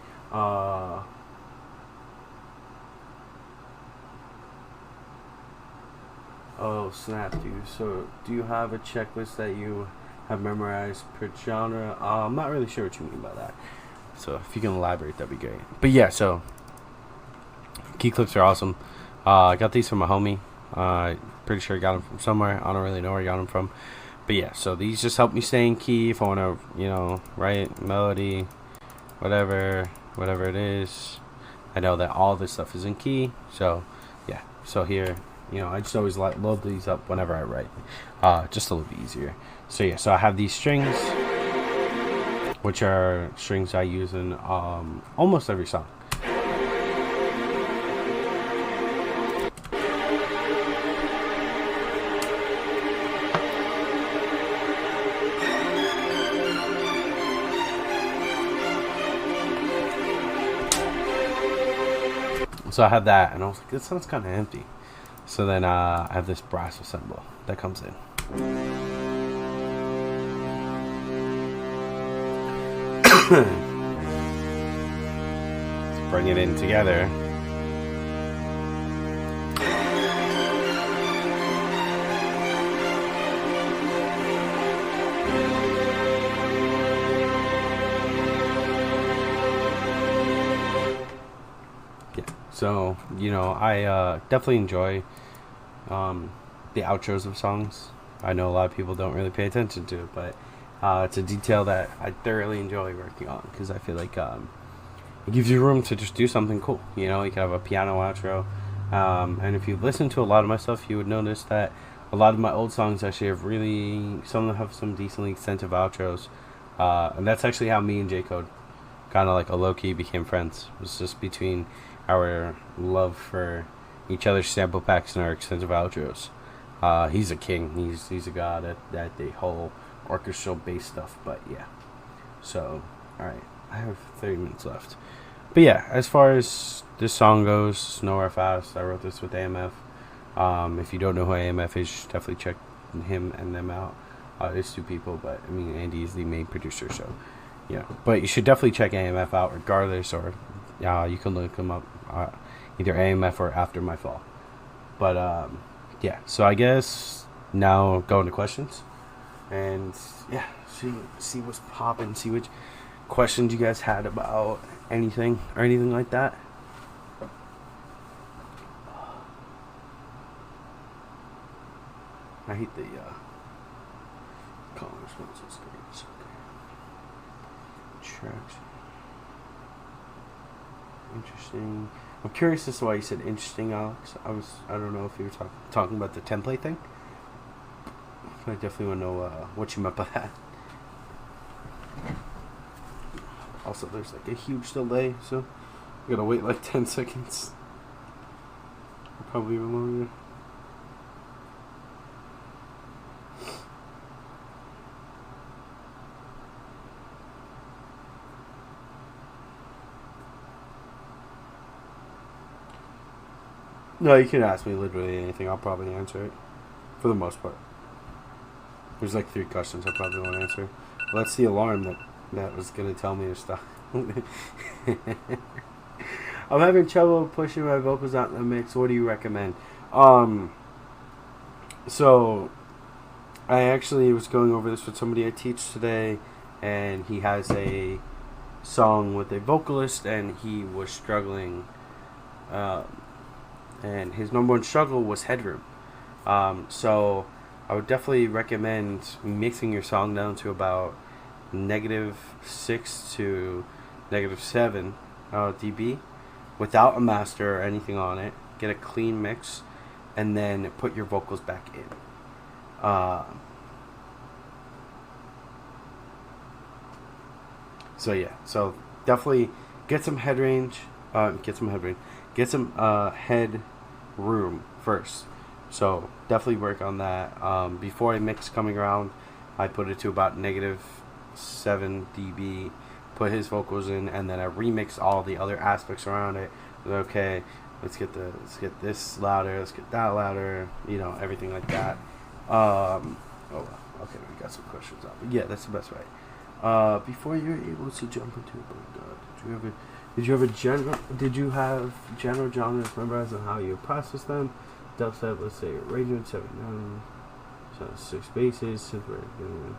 Oh snap, dude. So do you have a checklist that you have memorized per genre? I'm not really sure what you mean by that. So if you can elaborate, that'd be great. But yeah, so key clips are awesome. I got these from a homie. Pretty sure I got them from somewhere. I don't really know where I got them from. But yeah, so these just help me stay in key if I want to, you know, write melody, whatever it is. I know that all this stuff is in key. So yeah, so here, you know, I just always load these up whenever I write. Just a little bit easier. So yeah, so I have these strings, which are strings I use in almost every song. So I have that, and I was like, this sounds kind of empty. So then I have this brass cymbal that comes in. Let's bring it in together. So, you know, I definitely enjoy the outros of songs. I know a lot of people don't really pay attention to it, but it's a detail that I thoroughly enjoy working on, because I feel like it gives you room to just do something cool. You know, you can have a piano outro. And if you listen to a lot of my stuff, you would notice that a lot of my old songs actually have some of them have some decently extensive outros. And that's actually how me and J Code kind of like a low-key became friends. It was just between our love for each other's sample packs and our extensive outros. He's a king. He's a god at the whole orchestral bass stuff. But yeah, so all right, I have 30 minutes left. But yeah, as far as this song goes, Nowhere Fast, I wrote this with AMF. If you don't know who AMF is, definitely check him and them out. There's two people, but I mean, Andy is the main producer, so yeah. But you should definitely check AMF out regardless, or you can look him up either AMF or After My Fall. But yeah, so I guess now go into questions, and yeah, see what's popping, see which questions you guys had about anything or anything like that. I hate the color responses. Tracks. Interesting. I'm curious as to why you said interesting, Alex. I don't know if you were talking about the template thing. I definitely want to know what you meant by that. Also, there's like a huge delay, so I gotta wait like 10 seconds. Probably even longer. No, you can ask me literally anything. I'll probably answer it. For the most part. There's like 3 questions I probably won't answer. Well, that's the alarm that was going to tell me to stop. I'm having trouble pushing my vocals out in the mix. What do you recommend? So, I actually was going over this with somebody I teach today. And he has a song with a vocalist. And he was struggling. And his number one struggle was headroom. So I would definitely recommend mixing your song down to about -6 to -7 dB without a master or anything on it. Get a clean mix and then put your vocals back in. So yeah, so definitely get some head range, get some head room first. So definitely work on that. Before I mix coming around, I put it to about -7 dB, put his vocals in, and then I remix all the other aspects around it. Okay, let's get this louder, let's get that louder, everything like that. Okay, we got some questions up. But yeah, that's the best way. Before you're able to jump into it, did you have general genres memorized on how you process them? Dubstep, let's say arrangement, 7/9, so 6 bases, since we're doing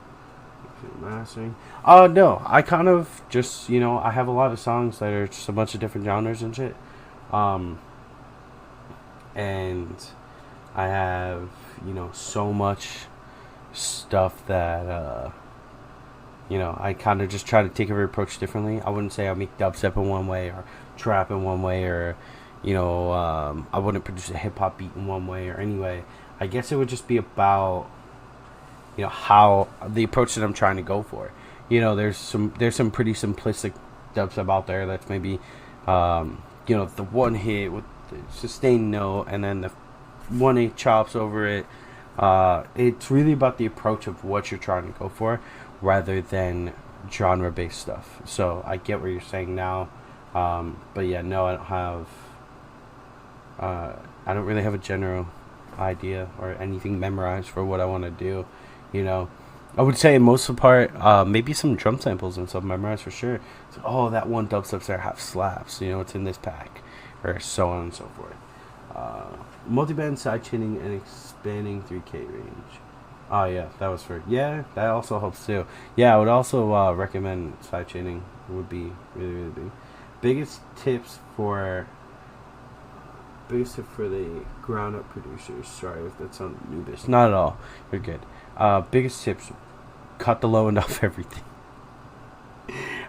mastering. No, I kind of just, I have a lot of songs that are just a bunch of different genres and shit. And I have, so much stuff that, I kind of just try to take every approach differently. I wouldn't say I make dubstep in one way or trap in one way or, I wouldn't produce a hip-hop beat in one way or anyway. I guess it would just be about, how the approach that I'm trying to go for. There's some pretty simplistic dubstep out there that's maybe, the one hit with the sustained note and then the 1/8 chops over it. It's really about the approach of what you're trying to go for rather than genre-based stuff. So I get what you're saying now. But yeah, no, I don't really have a general idea or anything memorized for what I want to do. I would say most of the part, maybe some drum samples and stuff memorized for sure. So, that one dubstep there have slaps, it's in this pack, or so on and so forth. Multiband sidechaining and expanding 3K range. Oh yeah, that was that also helps too. Yeah, I would also recommend sidechaining. Would be really, really big. Biggest tip for the ground up producers. Sorry if that sounded noobish. Not at all. You're good. Biggest tips: cut the low end off everything.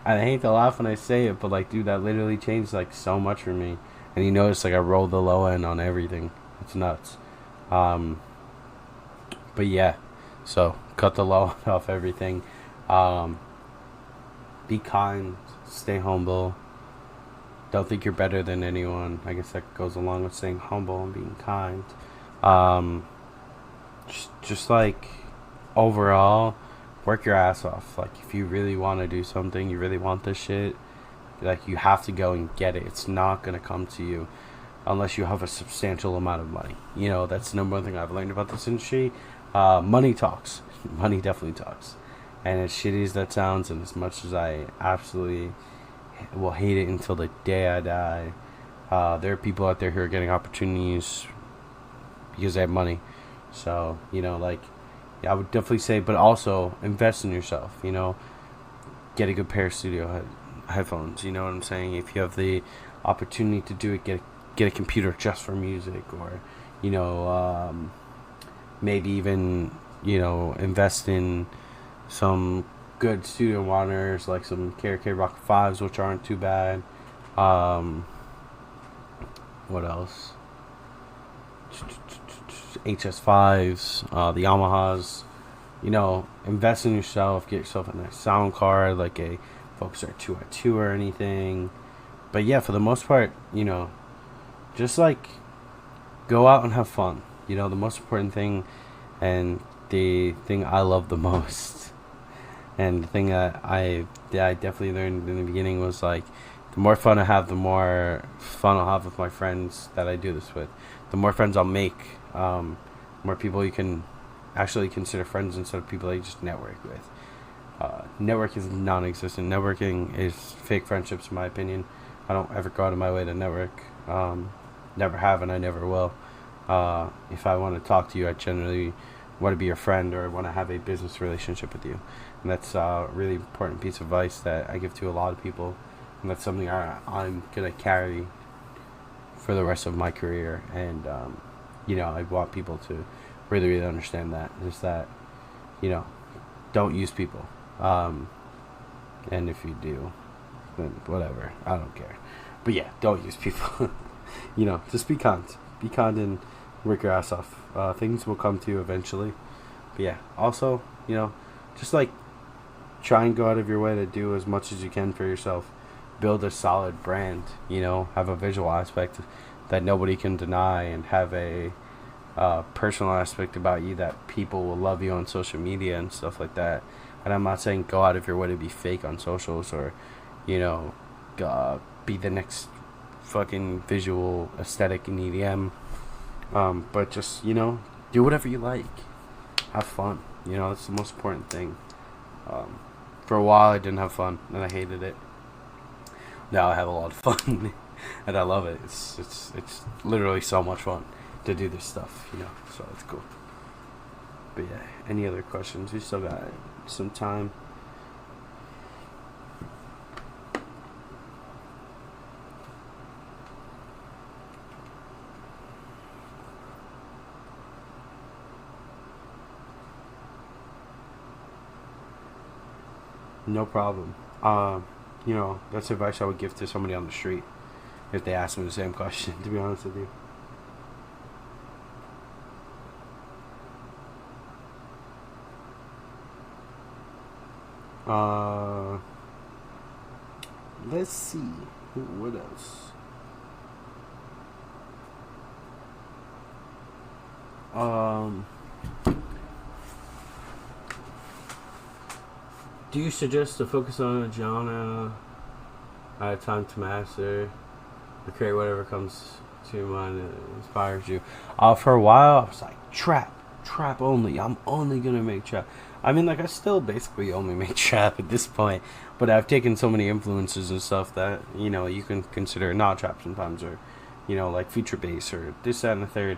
And I hate to laugh when I say it, but dude, that literally changed so much for me. And you notice I rolled the low end on everything. It's nuts. But yeah, so cut the low end off everything. Be kind. Stay humble. Don't think you're better than anyone. I guess that goes along with staying humble and being kind. Just overall, work your ass off. If you really want to do something, you really want this shit, you have to go and get it. It's not going to come to you unless you have a substantial amount of money. That's the number one thing I've learned about this industry. Money talks. Money definitely talks. And as shitty as that sounds, and as much as I absolutely will hate it until the day I die, there are people out there who are getting opportunities because they have money. So, like, yeah, I would definitely say, but also invest in yourself, get a good pair of studio headphones, you know what I'm saying? If you have the opportunity to do it, get a computer just for music, or, maybe even, invest in some good studio monitors, like some KRK Rock 5s, which aren't too bad. What else? HS5s, the Yamahas. Invest in yourself. Get yourself a nice sound card, like a Focuser 2i2 or anything. But yeah, for the most part, just like go out and have fun. The most important thing, and the thing I love the most, and the thing that I definitely learned in the beginning was like, the more fun I have, the more fun I'll have with my friends that I do this with. The more friends I'll make, more people you can actually consider friends instead of people that you just network with. Network is non-existent. Networking is fake friendships, in my opinion. I don't ever go out of my way to network. Never have, and I never will. If I want to talk to you, I generally want to be your friend or want to have a business relationship with you. And that's a really important piece of advice that I give to a lot of people. And that's something I'm going to carry for the rest of my career. And, I want people to really, really understand that. Is that, don't use people. And if you do, then whatever. I don't care. But yeah, don't use people. Just be kind. Be kind and work your ass off. Things will come to you eventually. But yeah, also, just like try and go out of your way to do as much as you can for yourself. Build a solid brand, have a visual aspect that nobody can deny, and have a personal aspect about you that people will love you on social media and stuff like that. And I'm not saying go out of your way to be fake on socials or, be the next fucking visual aesthetic in EDM. But just, do whatever you like. Have fun. That's the most important thing. For a while I didn't have fun and I hated it. Now I have a lot of fun and I love it. It's literally so much fun to do this stuff, so it's cool. But yeah, any other questions? We still got some time. No problem. That's advice I would give to somebody on the street if they asked me the same question, to be honest with you. Let's see. What else? Do you suggest to focus on a genre at a time to master, or create whatever comes to your mind that inspires you? For a while, I was like, trap only. I'm only gonna make trap. I mean, like, I still basically only make trap at this point, but I've taken so many influences and stuff that, you can consider not trap sometimes, or, like future bass or this, that, and the third.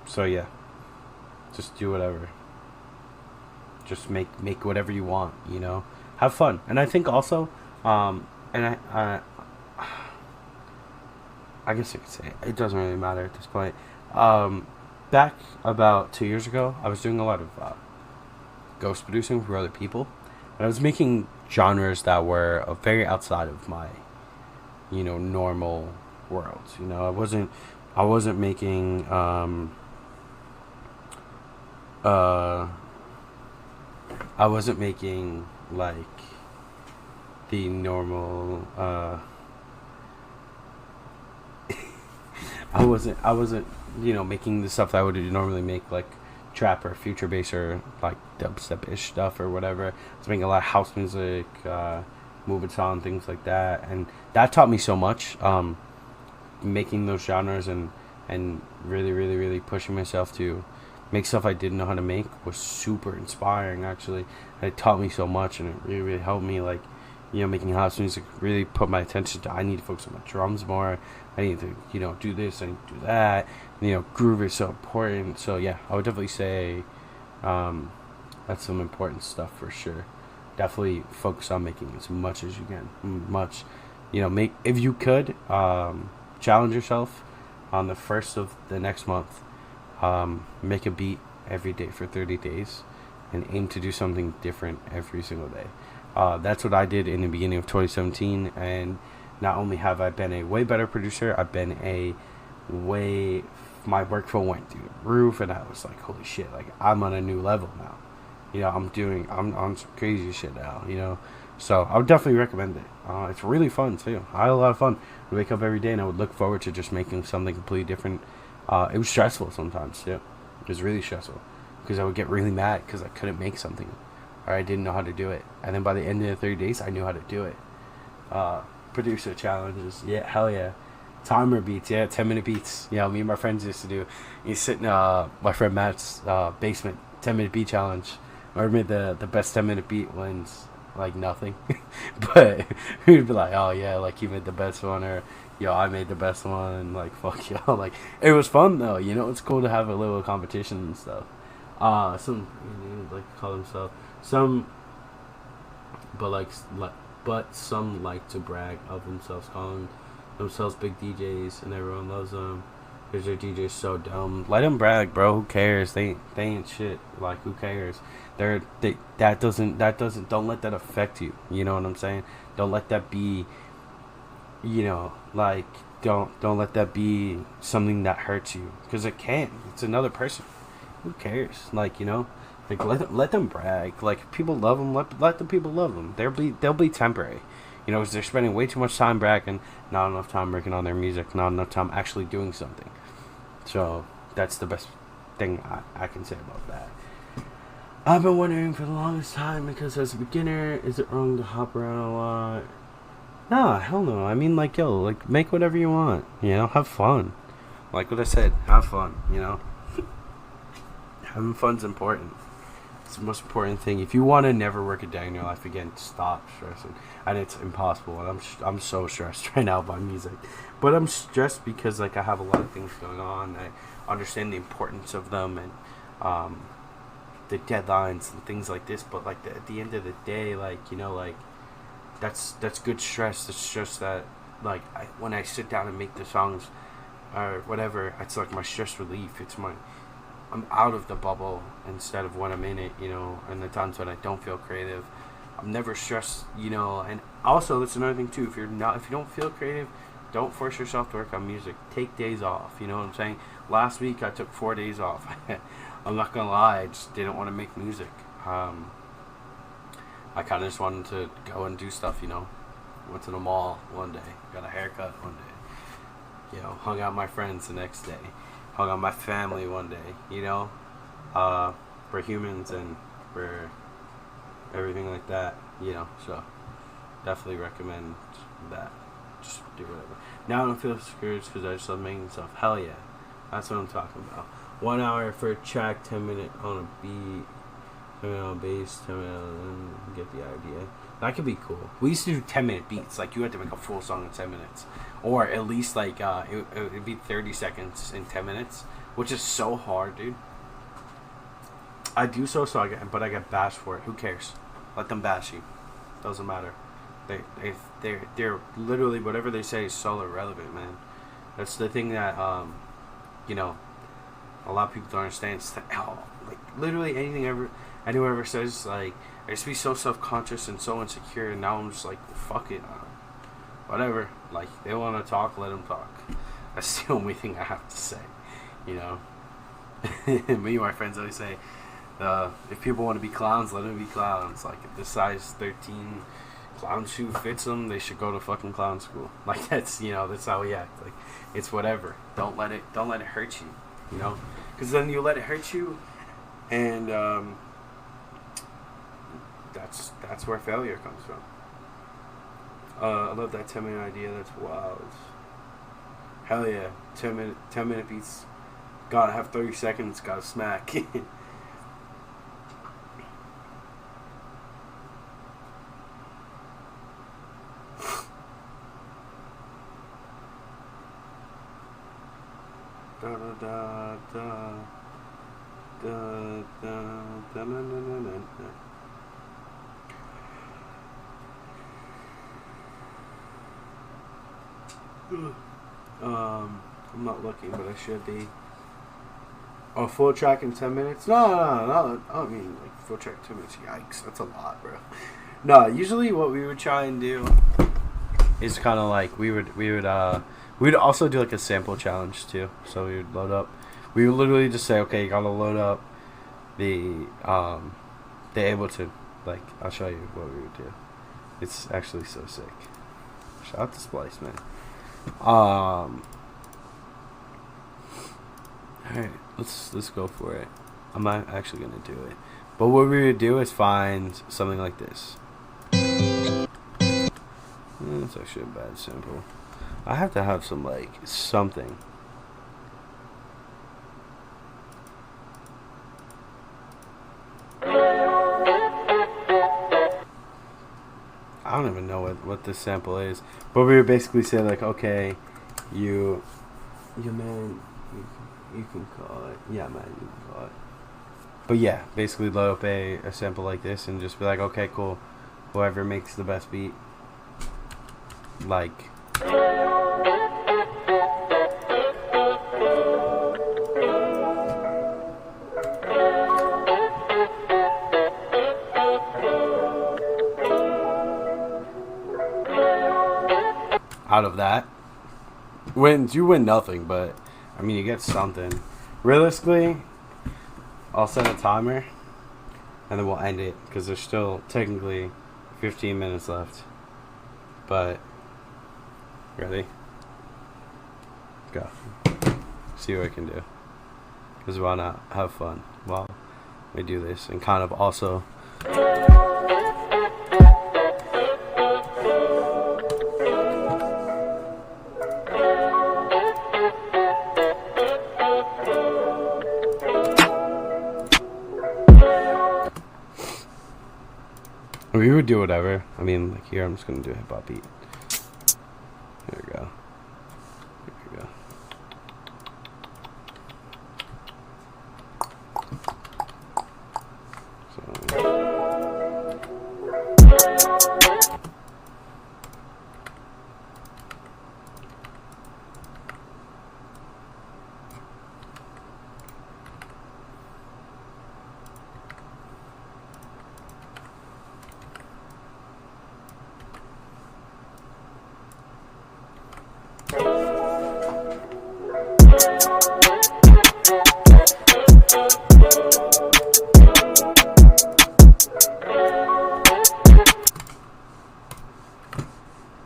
So yeah, just do whatever. Just make whatever you want, have fun. And I think also, and I guess I could say it doesn't really matter at this point. Back about 2 years ago, I was doing a lot of ghost producing for other people, and I was making genres that were very outside of my, normal world. I wasn't making like the normal I wasn't making the stuff that I would normally make, like trap or future bass or like dubstep-ish stuff or whatever. I was making a lot of house music, movement song, things like that, and that taught me so much. Making those genres and really, really, really pushing myself to make stuff I didn't know how to make was super inspiring, actually. And it taught me so much, and it really, really helped me, like, making house music really put my attention to, I need to focus on my drums more. I need to, do this, I need to do that. Groove is so important. So yeah, I would definitely say that's some important stuff for sure. Definitely focus on making as much as you can. Much. Make, if you could, challenge yourself on the first of the next month. Make a beat every day for 30 days and aim to do something different every single day. That's what I did in the beginning of 2017, and not only have I been a way better producer, I've been my workflow went through the roof, and I was like, holy shit, like I'm on a new level now. I'm on some crazy shit now, So I would definitely recommend it. It's really fun too. I had a lot of fun. I wake up every day and I would look forward to just making something completely different. It was stressful sometimes, yeah. It was really stressful because I would get really mad because I couldn't make something or I didn't know how to do it. And then by the end of the 30 days, I knew how to do it. Producer challenges, yeah, hell yeah. Timer beats, yeah, 10-minute beats. Me and my friends used to do. You sit in my friend Matt's basement, 10-minute beat challenge. I made the best 10-minute beat wins like nothing. But we'd be like, oh yeah, like you made the best one, or I made the best one, and like fuck y'all. Like it was fun though, it's cool to have a little competition and stuff. Some like call themselves some, but some like to brag of themselves, calling themselves big DJs, and everyone loves them because their DJ's so dumb. Let them brag, bro. Who cares? They ain't shit. Like who cares? Don't let that affect you. You know what I'm saying? Don't let that be. Like don't let that be something that hurts you, because it can. It's another person. Who cares? Like let them brag. Like if people love them, let the people love them. They'll be temporary. Because they're spending way too much time bragging, not enough time working on their music, not enough time actually doing something. So that's the best thing I can say about that. I've been wondering for the longest time, because as a beginner, is it wrong to hop around a lot? Nah, hell no. I mean, like, make whatever you want. Have fun. Like what I said, have fun. Having fun's important. It's the most important thing. If you want to never work a day in your life again, stop stressing. And it's impossible. And I'm so stressed right now by music. But I'm stressed because like I have a lot of things going on. I understand the importance of them and the deadlines and things like this. But like at the end of the day, like that's good stress. It's stress that like when I sit down and make the songs or whatever, it's like my stress relief. I'm out of the bubble instead of when I'm in it, and the times when I don't feel creative. I'm never stressed, and also that's another thing too. If you don't feel creative, don't force yourself to work on music. Take days off, you know what I'm saying? Last week I took 4 days off. I'm not gonna lie, I just didn't want to make music. I kind of just wanted to go and do stuff, Went to the mall one day, got a haircut one day, hung out with my friends the next day. Hung out with my family one day, we're humans and we're everything like that, so definitely recommend that. Just do whatever. Now I don't feel discouraged because I just love making stuff. Hell yeah, that's what I'm talking about. 1 hour for a track, 10 minutes on a beat, 10 minutes on bass, 10 minutes on, get the idea. That could be cool. We used to do 10-minute beats, like you had to make a full song in 10 minutes. Or at least like it'd be 30 seconds in 10 minutes, which is so hard, dude. I do but I get bashed for it. Who cares? Let them bash you. Doesn't matter. They're literally whatever they say is so irrelevant, man. That's the thing that a lot of people don't understand. It's like literally anyone ever says, like, I used to be so self-conscious and so insecure, and now I'm just like, fuck it. Whatever, like they want to talk, let them talk. That's the only thing I have to say, Me and my friends always say, if people want to be clowns, let them be clowns. Like if the size 13 clown shoe fits them, they should go to fucking clown school. Like that's that's how we act. Like it's whatever. Don't let it hurt you. Because then you let it hurt you, and that's where failure comes from. I love that 10-minute idea. That's wild. Hell yeah. 10 minute beats. Gotta have 30 seconds. Gotta smack. Da da da da. Da da da na na na na. I'm not looking, but I should be. Oh, full track in 10 minutes? No. I mean, like, full track 10 minutes. Yikes, that's a lot, bro. No, usually what we would try and do is kind of like we would also do like a sample challenge too. So we would load up. We would literally just say, okay, you gotta load up the Ableton. Like, I'll show you what we would do. It's actually so sick. Shout out to Splice, man. Alright, let's go for it. I'm not actually gonna do it. But what we would do is find something like this. That's actually a bad sample. I have to have some, like, something. I don't even know what this sample is. But we would basically say, like, okay, you man, you can call it. Yeah, man, you can call it. But yeah, basically load up a sample like this and just be like, okay, cool. Whoever makes the best beat, like, out of that, you win nothing, but I mean, you get something. Realistically, I'll set a timer and then we'll end it because there's still technically 15 minutes left. But ready? Go. See what I can do. Because why not have fun while we do this and kind of also. We would do whatever. I mean, like here, I'm just gonna do a hip hop beat. Here we go. Here we go.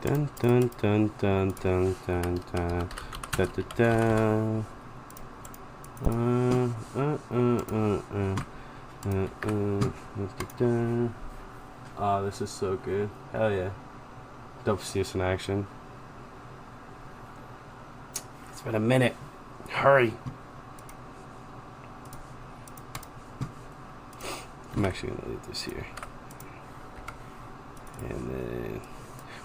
Dun dun dun dun dun dun dun da da da. Oh, this is so good. Hell yeah. Dope to see us in action. It's been a minute. Hurry. I'm actually gonna leave this here. And then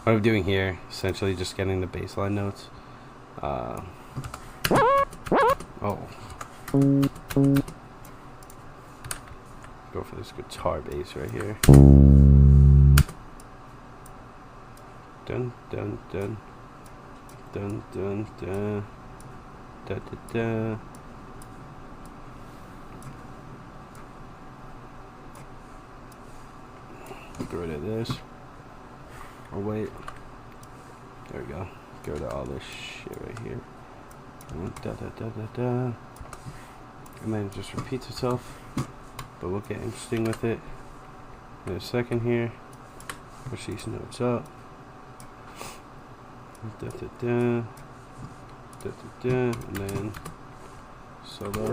what I'm doing here, essentially just getting the bassline notes. Go for this guitar bass right here. Dun dun dun dun dun dun da da da. Get rid of this. Oh wait, there we go. Get rid of all this shit right here. Da da da da da. And then it just repeats itself, but we'll get interesting with it in a second here. Push these notes up. Da da da. Da da da. And then solo.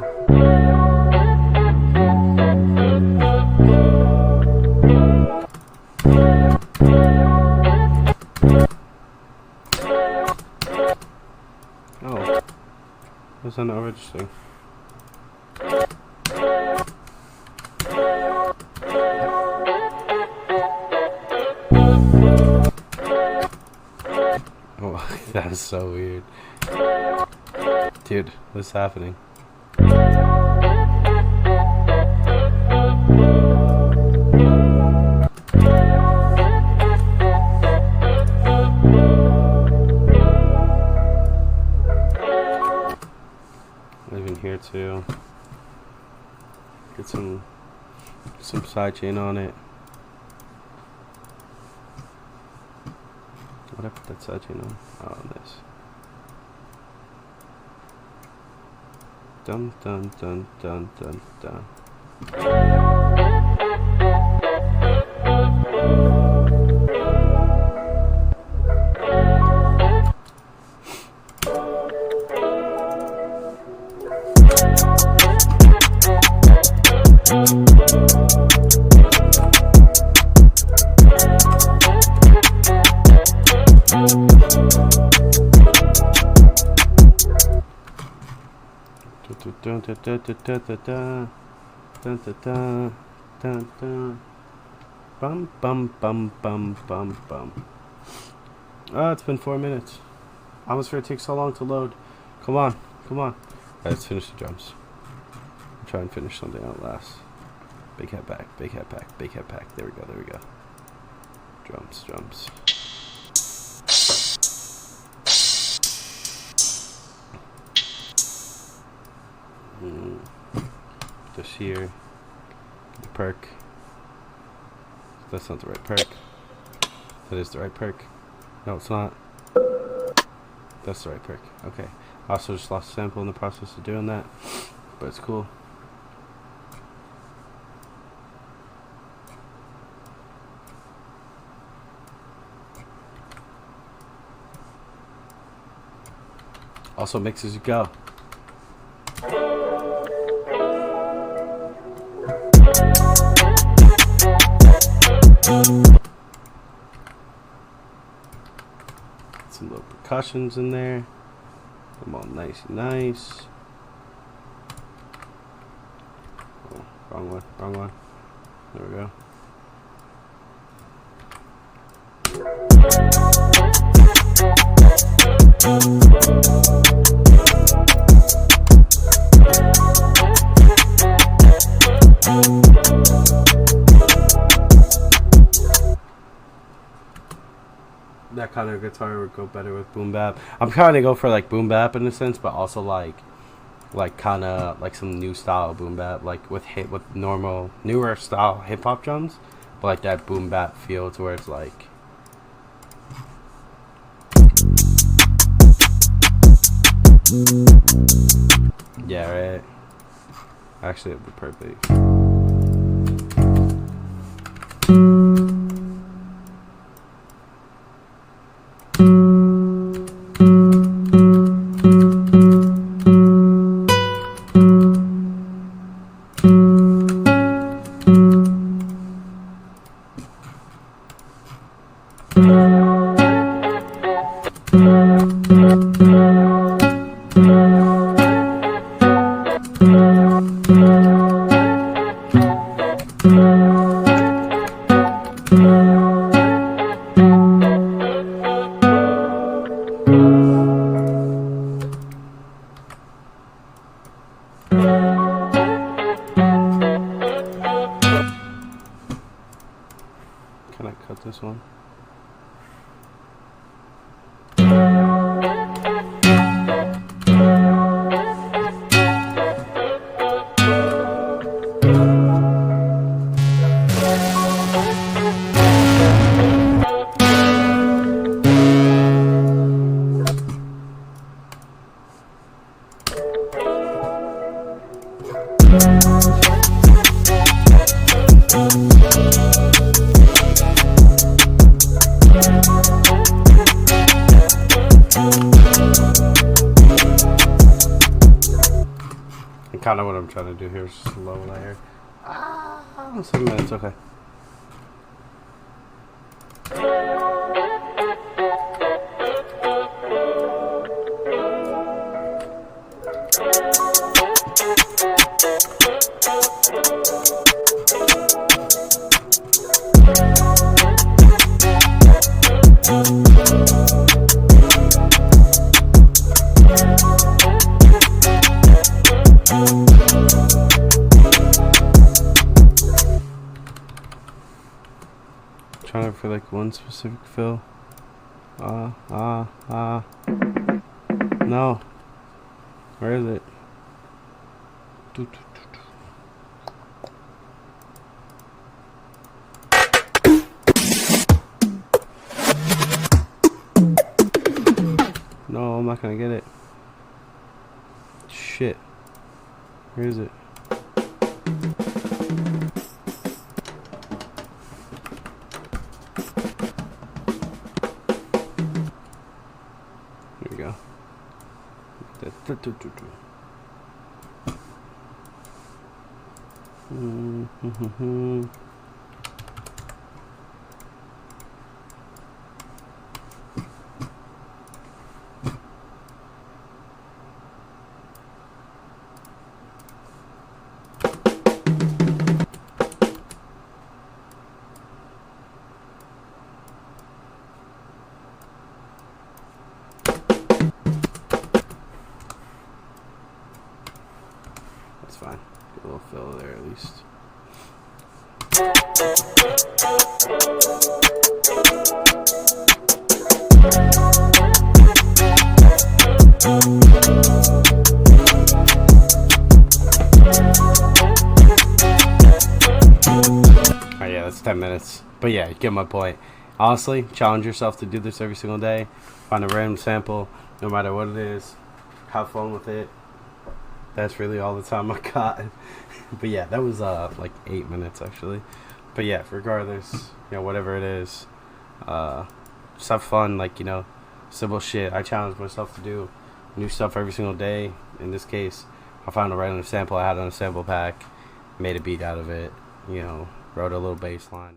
Oh, that's not registering. Oh, that is so weird. Dude, what's happening? Even here too. Get some sidechain on it. What I put that sidechain on? Oh, on this. Dun dun dun dun dun dun. Dun dun dun dun dun dun dun dun dun dun dun. Bum bum bum bum bum bum. Oh, it's been 4 minutes. I was afraid it takes so long to load. Come on, come on. Alright, let's finish the drums. Try and finish something out last. Big head back, big head back, big head back. There we go, there we go. Drums, drums. This here. The perk. That's not the right perk. That is the right perk. No, it's not. That's the right perk. Okay. I also just lost a sample in the process of doing that, but it's cool. Also mix as you go. Some little percussions in there. Them all nice and nice. Oh, wrong one, wrong one. There we go. That kind of guitar would go better with boom bap. I'm trying to go for like boom bap in a sense, but also like kind of like some new style boom bap, like with normal newer style hip hop drums, but like that boom bap feel to where it's like. Yeah, right. Actually, it'd be perfect. Can I cut this one? Kind of what I'm trying to do here is just low layer. 7 minutes, okay. like one specific fill. No. Where is it? No, I'm not gonna get it. Shit. Where is it? Here we go. That's fine. Get a little fill there at least. Oh yeah, that's 10 minutes. But yeah, you get my point. Honestly, challenge yourself to do this every single day. Find a random sample, no matter what it is. Have fun with it. That's really all the time I got. But yeah, that was like 8 minutes actually. But yeah, regardless, you know, whatever it is, just have fun. Like, you know, simple shit. I challenge myself to do new stuff every single day. In this case, I found a random sample I had on a sample pack, made a beat out of it, you know, wrote a little bass line.